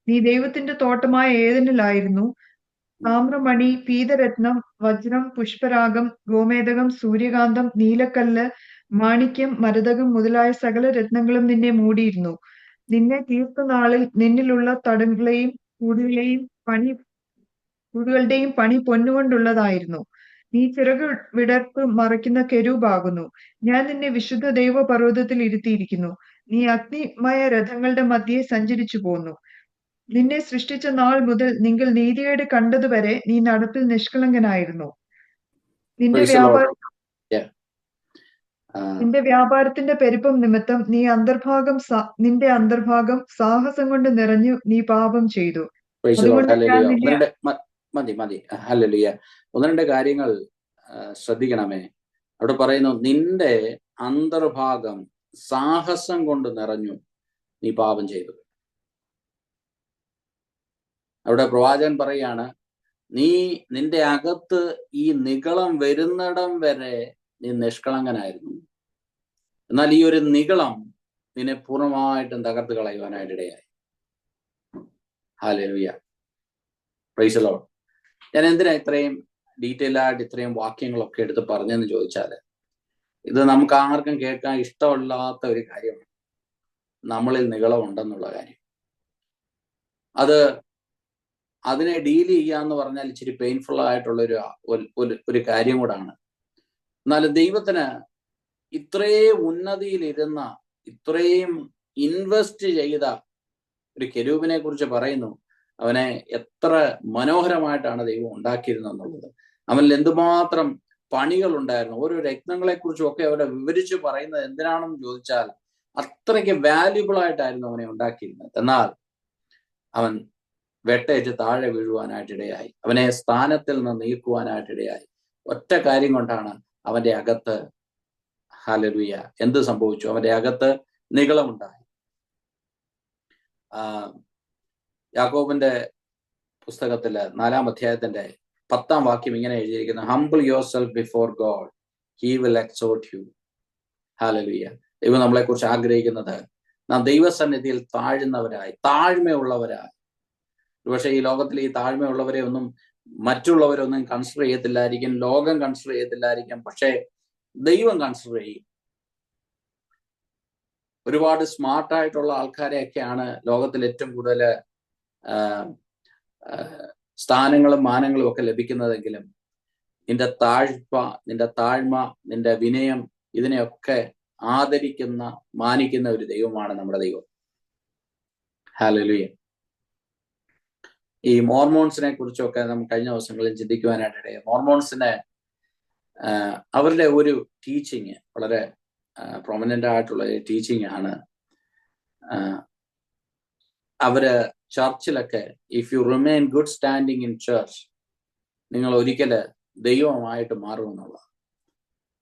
Speaker 2: നീ ദൈവത്തിന്റെ തോട്ടമായ ഏദനിലായിരുന്നു. താമ്രമണി, പീതരത്നം, വജ്രം, പുഷ്പരാഗം, ഗോമേതകം, സൂര്യകാന്തം, നീലക്കല്ല്, മാണിക്യം, മരതകം മുതലായ സകല രത്നങ്ങളും നിന്നെ മൂടിയിരുന്നു. നിന്നെ തീർത്ത നാളിൽ നിന്നിലുള്ള തടങ്ങളുടെയും പണി പൊന്നുകൊണ്ടുള്ളതായിരുന്നു. നീ ചിറക് വിടർപ്പ് മറയ്ക്കുന്ന കെരൂബാകുന്നു. ഞാൻ നിന്നെ വിശുദ്ധ ദൈവ പർവ്വതത്തിൽ ഇരുത്തിയിരിക്കുന്നു. നീ അഗ്നിമയ രഥങ്ങളുടെ മധ്യേ സഞ്ചരിച്ചു പോന്നു. നിന്നെ സൃഷ്ടിച്ച നാൾ മുതൽ നിങ്ങൾ നീതിയേട് കണ്ടതുവരെ നീ നടപ്പിൽ നിഷ്കളങ്കനായിരുന്നു. നിന്റെ
Speaker 1: Praise the Lord.
Speaker 2: വ്യാപാര
Speaker 1: Yeah.
Speaker 2: നിന്റെ വ്യാപാരത്തിന്റെ പെരുപ്പം നിമിത്തം നിന്റെ അന്തർഭാഗം സാഹസം കൊണ്ട് നിറഞ്ഞു നീ പാപം ചെയ്തു.
Speaker 1: Praise the Lord.
Speaker 2: അതുകൊണ്ട് ഞാൻ
Speaker 1: Hallelujah.
Speaker 2: നിന്നെ
Speaker 1: മതി. Hallelujah. ഒന്ന് രണ്ട് കാര്യങ്ങൾ ശ്രദ്ധിക്കണമേ. അവിടെ പറയുന്നു, നിന്റെ അന്തർഭാഗം സാഹസം കൊണ്ട് നിറഞ്ഞു നീ പാപം ചെയ്തു. അവിടെ പ്രവാചകൻ പറയാണ്, നിന്റെ അകത്ത് ഈ നിഗളം വരുന്നിടം വരെ നീ നിഷ്കളങ്കനായിരുന്നു. എന്നാൽ ഈ ഒരു നിഗളം നിന്നെ പൂർണ്ണമായിട്ടും തകർത്ത് കളയുവാനായിട്ട് ഇടയായി. ഹല്ലേലൂയ. Price the Lord. ഞാൻ എന്തിനാ ഇത്രയും ഡീറ്റെയിൽ ആയിട്ട് ഇത്രയും വാക്യങ്ങളൊക്കെ എടുത്ത് പറഞ്ഞെന്ന് ചോദിച്ചാൽ, ഇത് നമുക്ക് ആർക്കും കേൾക്കാൻ ഇഷ്ടമില്ലാത്ത ഒരു കാര്യമാണ്, നമ്മളിൽ നിഗളമുണ്ടെന്നുള്ള കാര്യം. അതിനെ ഡീൽ ചെയ്യാന്ന് പറഞ്ഞാൽ ഇച്ചിരി പെയിൻഫുൾ ആയിട്ടുള്ള ഒരു കാര്യം കൂടാണ്. എന്നാലും ദൈവത്തിന് ഇത്രയും ഉന്നതിയിലിരുന്ന, ഇത്രയും ഇൻവെസ്റ്റ് ചെയ്ത ഒരു കെരൂബിനെ കുറിച്ച് പറയുന്നു. അവനെ എത്ര മനോഹരമായിട്ടാണ് ദൈവം ഉണ്ടാക്കിയിരുന്നെന്നുള്ളത്. അവനിൽ എന്തുമാത്രം പണികൾ ഉണ്ടായിരുന്നു. ഓരോ രത്നങ്ങളെ കുറിച്ചും ഒക്കെ അവരെ വിവരിച്ച് പറയുന്നത് എന്തിനാണെന്ന് ചോദിച്ചാൽ, അത്രയ്ക്ക് വാല്യുബിൾ ആയിട്ടായിരുന്നു അവനെ ഉണ്ടാക്കിയിരുന്നത്. എന്നാൽ അവൻ വെട്ടേറ്റ് താഴെ വീഴുവാനായിട്ടിടയായി. അവനെ സ്ഥാനത്തിൽ നിന്ന് നീക്കുവാനായിട്ടിടയായി. ഒറ്റ കാര്യം കൊണ്ടാണ് അവന്റെ അകത്ത്, ഹല്ലേലൂയ, എന്ത് സംഭവിച്ചു? അവന്റെ അകത്ത് നിഗളമുണ്ടായി. യാക്കോബിന്റെ പുസ്തകത്തില് 4-ാം അധ്യായത്തിന്റെ 10-ാം വാക്യം ഇങ്ങനെ എഴുതിയിരിക്കുന്നു, humble yourself before God, he will exalt you. Hallelujah. ദൈവം നമ്മളെ കുറിച്ച് ആഗ്രഹിക്കുന്നത് നാം ദൈവസന്നിധിയിൽ താഴ്മയുള്ളവരായി. പക്ഷെ ഈ ലോകത്തിൽ ഈ താഴ്മയുള്ളവരെ ഒന്നും മറ്റുള്ളവരൊന്നും കൺസിഡർ ചെയ്യത്തില്ലായിരിക്കും, ലോകം കൺസിഡർ ചെയ്യത്തില്ലായിരിക്കും, പക്ഷെ ദൈവം കൺസിഡർ ചെയ്യും. ഒരുപാട് സ്മാർട്ടായിട്ടുള്ള ആൾക്കാരെയൊക്കെയാണ് ലോകത്തിൽ ഏറ്റവും കൂടുതൽ സ്ഥാനങ്ങളും മാനങ്ങളും ഒക്കെ ലഭിക്കുന്നതെങ്കിലും നിന്റെ താഴ്മ, നിന്റെ വിനയം, ഇതിനെയൊക്കെ ആദരിക്കുന്ന, മാനിക്കുന്ന ഒരു ദൈവമാണ് നമ്മുടെ ദൈവം. ഹല്ലേലൂയ. ഈ മോർമോൺസിനെ കുറിച്ചൊക്കെ നമുക്ക് കഴിഞ്ഞ ദിവസങ്ങളിൽ ചിന്തിക്കുവാനായിട്ടിടയായി. മോർമോൺസിന് അവരുടെ ഒരു ടീച്ചിങ് വളരെ പ്രൊമനന്റ് ആയിട്ടുള്ള ടീച്ചിങ് ആണ്. അവര് ചർച്ചിലൊക്കെ, if you remain good standing in church, നിങ്ങൾ ഒരിക്കല് ദൈവമായിട്ട് മാറുമെന്നുള്ളത്.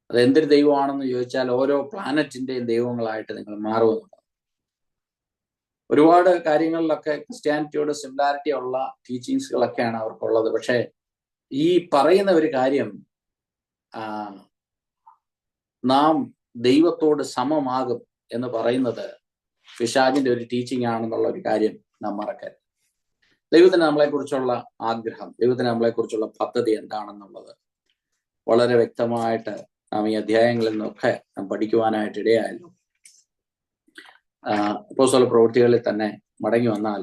Speaker 1: അത് എന്തൊരു ദൈവമാണെന്ന് ചോദിച്ചാൽ, ഓരോ പ്ലാനറ്റിന്റെയും ദൈവങ്ങളായിട്ട് നിങ്ങൾ മാറുമെന്നുള്ളത്. ഒരുപാട് കാര്യങ്ങളിലൊക്കെ ക്രിസ്ത്യാനിറ്റിയോട് സിമിലാരിറ്റി ഉള്ള ടീച്ചിങ്സുകളൊക്കെയാണ് അവർക്കുള്ളത്. പക്ഷെ ഈ പറയുന്ന ഒരു കാര്യം, നാം ദൈവത്തോട് സമമാകും എന്ന് പറയുന്നത് പിശാചിന്റെ ഒരു ടീച്ചിങ് ആണെന്നുള്ള ഒരു കാര്യം നാം മറക്കരുത്. ദൈവത്തിന് നമ്മളെക്കുറിച്ചുള്ള ആഗ്രഹം, ദൈവത്തിന് നമ്മളെക്കുറിച്ചുള്ള പദ്ധതി എന്താണെന്നുള്ളത് വളരെ വ്യക്തമായിട്ട് നാം ഈ അധ്യായങ്ങളിൽ നിന്നൊക്കെ നാം പഠിക്കുവാനായിട്ട് ഇടയായല്ലോ. അപ്പോസ്തല പ്രവൃത്തികളിൽ തന്നെ മടങ്ങി വന്നാൽ,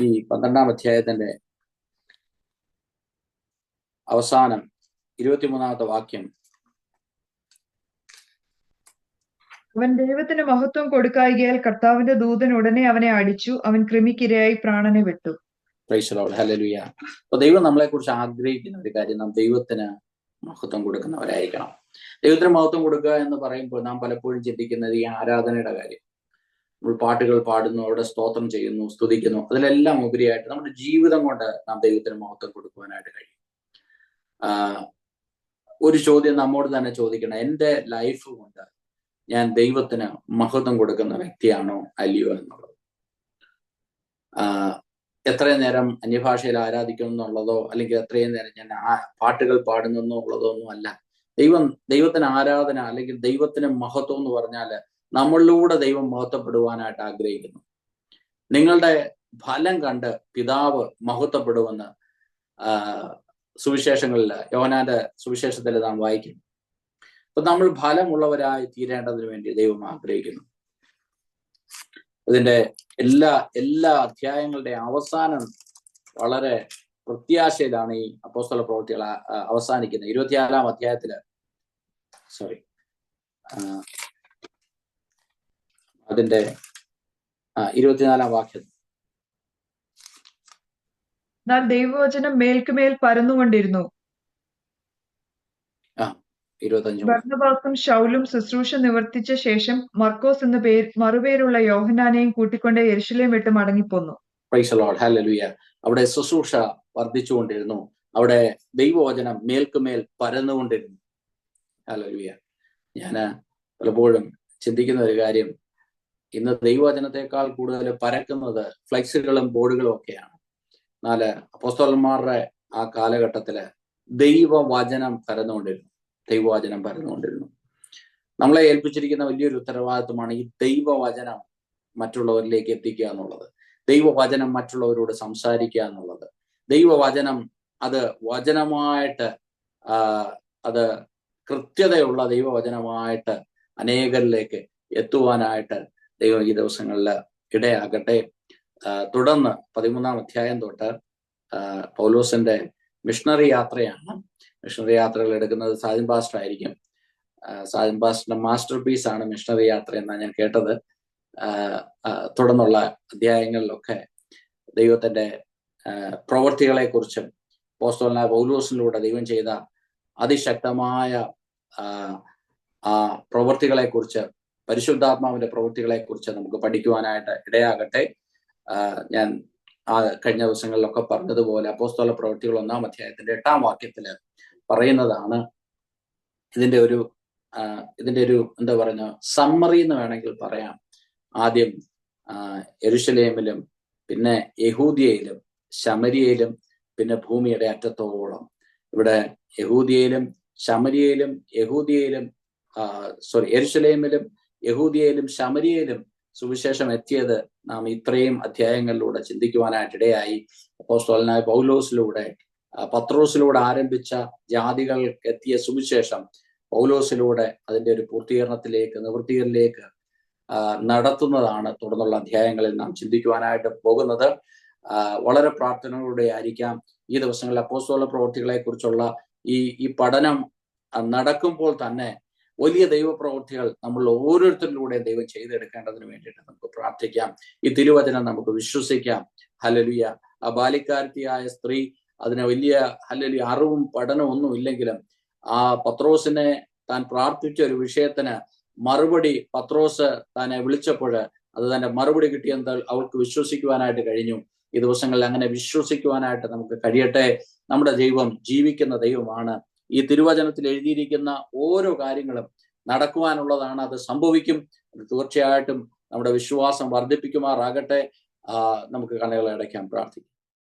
Speaker 1: ഈ 12-ാം അധ്യായത്തിന്റെ അവസാനം 23-ാമത്തെ വാക്യം,
Speaker 2: അവൻ ദൈവത്തിന് മഹത്വം കൊടുക്കായികയാൽ കർത്താവിന്റെ ദൂതൻ ഉടനെ അവനെ അടിച്ചു, അവൻ കൃമിക്കിരയായി പ്രാണനെ വിട്ടു.
Speaker 1: Price the Lord. ഹല്ലേലൂയ. അപ്പൊ ദൈവം നമ്മളെ കുറിച്ച് ആഗ്രഹിക്കുന്ന ഒരു കാര്യം, നാം ദൈവത്തിന് മഹത്വം കൊടുക്കുന്നവരായിരിക്കണം. ദൈവത്തിന് മഹത്വം കൊടുക്കുക എന്ന് പറയുമ്പോൾ നാം പലപ്പോഴും ചിന്തിക്കുന്നത് ഈ ആരാധനയുടെ കാര്യം. നമ്മൾ പാട്ടുകൾ പാടുന്നു, അവിടെ സ്തോത്രം ചെയ്യുന്നു, സ്തുതിക്കുന്നു. അതിലെല്ലാം ഉപരിയായിട്ട് നമ്മുടെ ജീവിതം കൊണ്ട് നാം ദൈവത്തിന് മഹത്വം കൊടുക്കുവാനായിട്ട് കഴിയും. ഒരു ചോദ്യം നമ്മോട് തന്നെ ചോദിക്കണം, എൻ്റെ ലൈഫ് കൊണ്ട് ഞാൻ ദൈവത്തിന് മഹത്വം കൊടുക്കുന്ന വ്യക്തിയാണോ അല്ലയോ എന്നുള്ളത്. എത്രയും നേരം അന്യഭാഷയിൽ ആരാധിക്കുന്നു എന്നുള്ളതോ, അല്ലെങ്കിൽ എത്രയും നേരം ഞാൻ പാട്ടുകൾ പാടുന്നു എന്നുള്ളതോ ഒന്നും അല്ല. ദൈവത്തിന് ആരാധന അല്ലെങ്കിൽ ദൈവത്തിന് മഹത്വം എന്ന് പറഞ്ഞാൽ നമ്മളിലൂടെ ദൈവം മഹത്വപ്പെടുവാനായിട്ട് ആഗ്രഹിക്കുന്നു. നിങ്ങളുടെ ഫലം കണ്ട് പിതാവ് മഹത്വപ്പെടുമെന്ന് സുവിശേഷങ്ങളിൽ, യോഹന്നാന്റെ സുവിശേഷത്തിൽ നാം വായിക്കുന്നു. അപ്പൊ നമ്മൾ ഫലമുള്ളവരായി തീരേണ്ടതിന് വേണ്ടി ദൈവം ആഗ്രഹിക്കുന്നു. ഇതിന്റെ എല്ലാ അധ്യായങ്ങളുടെ അവസാനം വളരെ പ്രത്യാശയിലാണ് ഈ അപ്പോസ്തല പ്രവൃത്തികൾ അവസാനിക്കുന്നത്. 24-ാം അധ്യായത്തില് അതിന്റെ 24 വാക്യം.
Speaker 2: എന്നാൽ ദൈവവചനം മേൽക്കുമേൽ പരന്നുകൊണ്ടിരുന്നു.
Speaker 1: 25.
Speaker 2: ബർന്നബാസും ശൗലും ശുശ്രൂഷ നിവർത്തിച്ച ശേഷം മർക്കോസ് എന്ന മറുപേരുള്ള യോഹന്നാനെയും കൂട്ടിക്കൊണ്ട് യെരുശലേം വിട്ട് മടങ്ങിപ്പോന്നു.
Speaker 1: പ്രൈസ് ദി ലോർഡ്, ഹല്ലേലൂയ. അവിടെ ശുശ്രൂഷ വർദ്ധിച്ചുകൊണ്ടിരുന്നു. അവിടെ ദൈവവചനം മേൽക്കുമേൽ പരന്നുകൊണ്ടിരുന്നു. ഹല്ലേലൂയ. ഞാൻ പലപ്പോഴും ചിന്തിക്കുന്ന ഒരു കാര്യം, ഇന്ന് ദൈവവചനത്തെക്കാൾ കൂടുതൽ പരക്കുന്നത് ഫ്ലെക്സുകളും ബോർഡുകളും ഒക്കെയാണ്. എന്നാൽ അപ്പോസ്തലന്മാരുടെ ആ കാലഘട്ടത്തില് ദൈവവചനം പരന്നുകൊണ്ടിരുന്നു. ദൈവവചനം പരന്നുകൊണ്ടിരുന്നു. നമ്മളെ ഏൽപ്പിച്ചിരിക്കുന്ന വലിയൊരു ഉത്തരവാദിത്വമാണ് ഈ ദൈവവചനം മറ്റുള്ളവരിലേക്ക് എത്തിക്കുക എന്നുള്ളത്. ദൈവവചനം മറ്റുള്ളവരോട് സംസാരിക്കുക എന്നുള്ളത്. ദൈവവചനം അത് വചനമായിട്ട് അത് കൃത്യതയുള്ള ദൈവവചനമായിട്ട് അനേകരിലേക്ക് എത്തുവാനായിട്ട് ദൈവം ഈ ദിവസങ്ങളിൽ ഇടയാകട്ടെ. തുടർന്ന് 13-ാം അധ്യായം തൊട്ട് പൗലോസിന്റെ മിഷണറി യാത്രയാണ്. മിഷണറി യാത്രകൾ എടുക്കുന്നത് സാജൻ പാസ്റ്റർ ആയിരിക്കും. സാജൻ പാസ്റ്ററിന്റെ മാസ്റ്റർ പീസ് ആണ് മിഷണറി യാത്ര എന്നാണ് ഞാൻ കേട്ടത്. തുടർന്നുള്ള അധ്യായങ്ങളിലൊക്കെ ദൈവത്തിന്റെ പ്രവൃത്തികളെ കുറിച്ചും അപ്പോസ്തലനായ പൗലോസിലൂടെ ദൈവം ചെയ്ത അതിശക്തമായ ആ പ്രവൃത്തികളെ കുറിച്ച്, പരിശുദ്ധാത്മാവിന്റെ പ്രവൃത്തികളെ കുറിച്ച് നമുക്ക് പഠിക്കുവാനായിട്ട് ഇടയാകട്ടെ. ഞാൻ കഴിഞ്ഞ ദിവസങ്ങളിലൊക്കെ പറഞ്ഞതുപോലെ അപ്പോസ്തല പ്രവൃത്തികൾ 1-ാം അധ്യായത്തിന്റെ 8-ാം വാക്യത്തില് പറയുന്നതാണ്. ഇതിന്റെ ഒരു എന്താ പറയുക, സമ്മറി എന്ന് വേണമെങ്കിൽ പറയാം. ആദ്യം യെരുശലേമിലും, പിന്നെ യഹൂദിയയിലും, ശമരിയയിലും, പിന്നെ ഭൂമിയുടെ അറ്റത്തോളം. ഇവിടെ യഹൂദിയയിലും ശമരിയയിലും യെരുശലേമിലും, യഹൂദിയയിലും, ശമരിയയിലും സുവിശേഷം എത്തിയത് നാം ഇത്രയും അധ്യായങ്ങളിലൂടെ ചിന്തിക്കുവാനായിട്ട് ഇടയായി. അപ്പോസ്തലനായ പൗലോസിലൂടെ, പത്രോസിലൂടെ ആരംഭിച്ച ജാതികൾക്ക് എത്തിയ സുവിശേഷം പൗലോസിലൂടെ അതിന്റെ ഒരു നിവൃത്തിയിലേക്ക് നടത്തുന്നതാണ് തുടർന്നുള്ള അധ്യായങ്ങളിൽ നാം ചിന്തിക്കുവാനായിട്ട് പോകുന്നത്. വളരെ പ്രാർത്ഥനകളുടെ ആയിരിക്കാം ഈ ദിവസങ്ങളിൽ അപ്പോസ്തല പ്രവൃത്തികളെ കുറിച്ചുള്ള ഈ പഠനം നടക്കുമ്പോൾ തന്നെ വലിയ ദൈവപ്രവൃത്തികൾ നമ്മൾ ഓരോരുത്തരിലൂടെ ദൈവം ചെയ്തെടുക്കേണ്ടതിന് വേണ്ടിയിട്ട് നമുക്ക് പ്രാർത്ഥിക്കാം. ഈ തിരുവചനം നമുക്ക് വിശ്വസിക്കാം. ഹല്ലേലൂയ. ആ ബാലിക്കാരത്തിയായ സ്ത്രീ അതിന് വലിയ ഹല്ലേലൂയ അറിവും പഠനവും ഒന്നും ഇല്ലെങ്കിലും ആ പത്രോസിനെ താൻ പ്രാർത്ഥിച്ച ഒരു വിഷയത്തിന് മറുപടി പത്രോസ് തന്നെ വിളിച്ചപ്പോൾ അത് തന്നെ മറുപടി കിട്ടിയെന്ന് അവൾക്ക് വിശ്വസിക്കുവാനായിട്ട് കഴിഞ്ഞു. ഈ ദിവസങ്ങളിൽ അങ്ങനെ വിശ്വസിക്കുവാനായിട്ട് നമുക്ക് കഴിയട്ടെ. നമ്മുടെ ദൈവം ജീവിക്കുന്ന ദൈവമാണ്. ഈ തിരുവചനത്തിൽ എഴുതിയിരിക്കുന്ന ഓരോ കാര്യങ്ങളും നടക്കുവാനുള്ളതാണ്. അത് സംഭവിക്കും. തീർച്ചയായിട്ടും നമ്മുടെ വിശ്വാസം വർദ്ധിപ്പിക്കുമാറാകട്ടെ. നമുക്ക് കണ്ണുകളെ അടയ്ക്കാൻ പ്രാർത്ഥിക്കാം.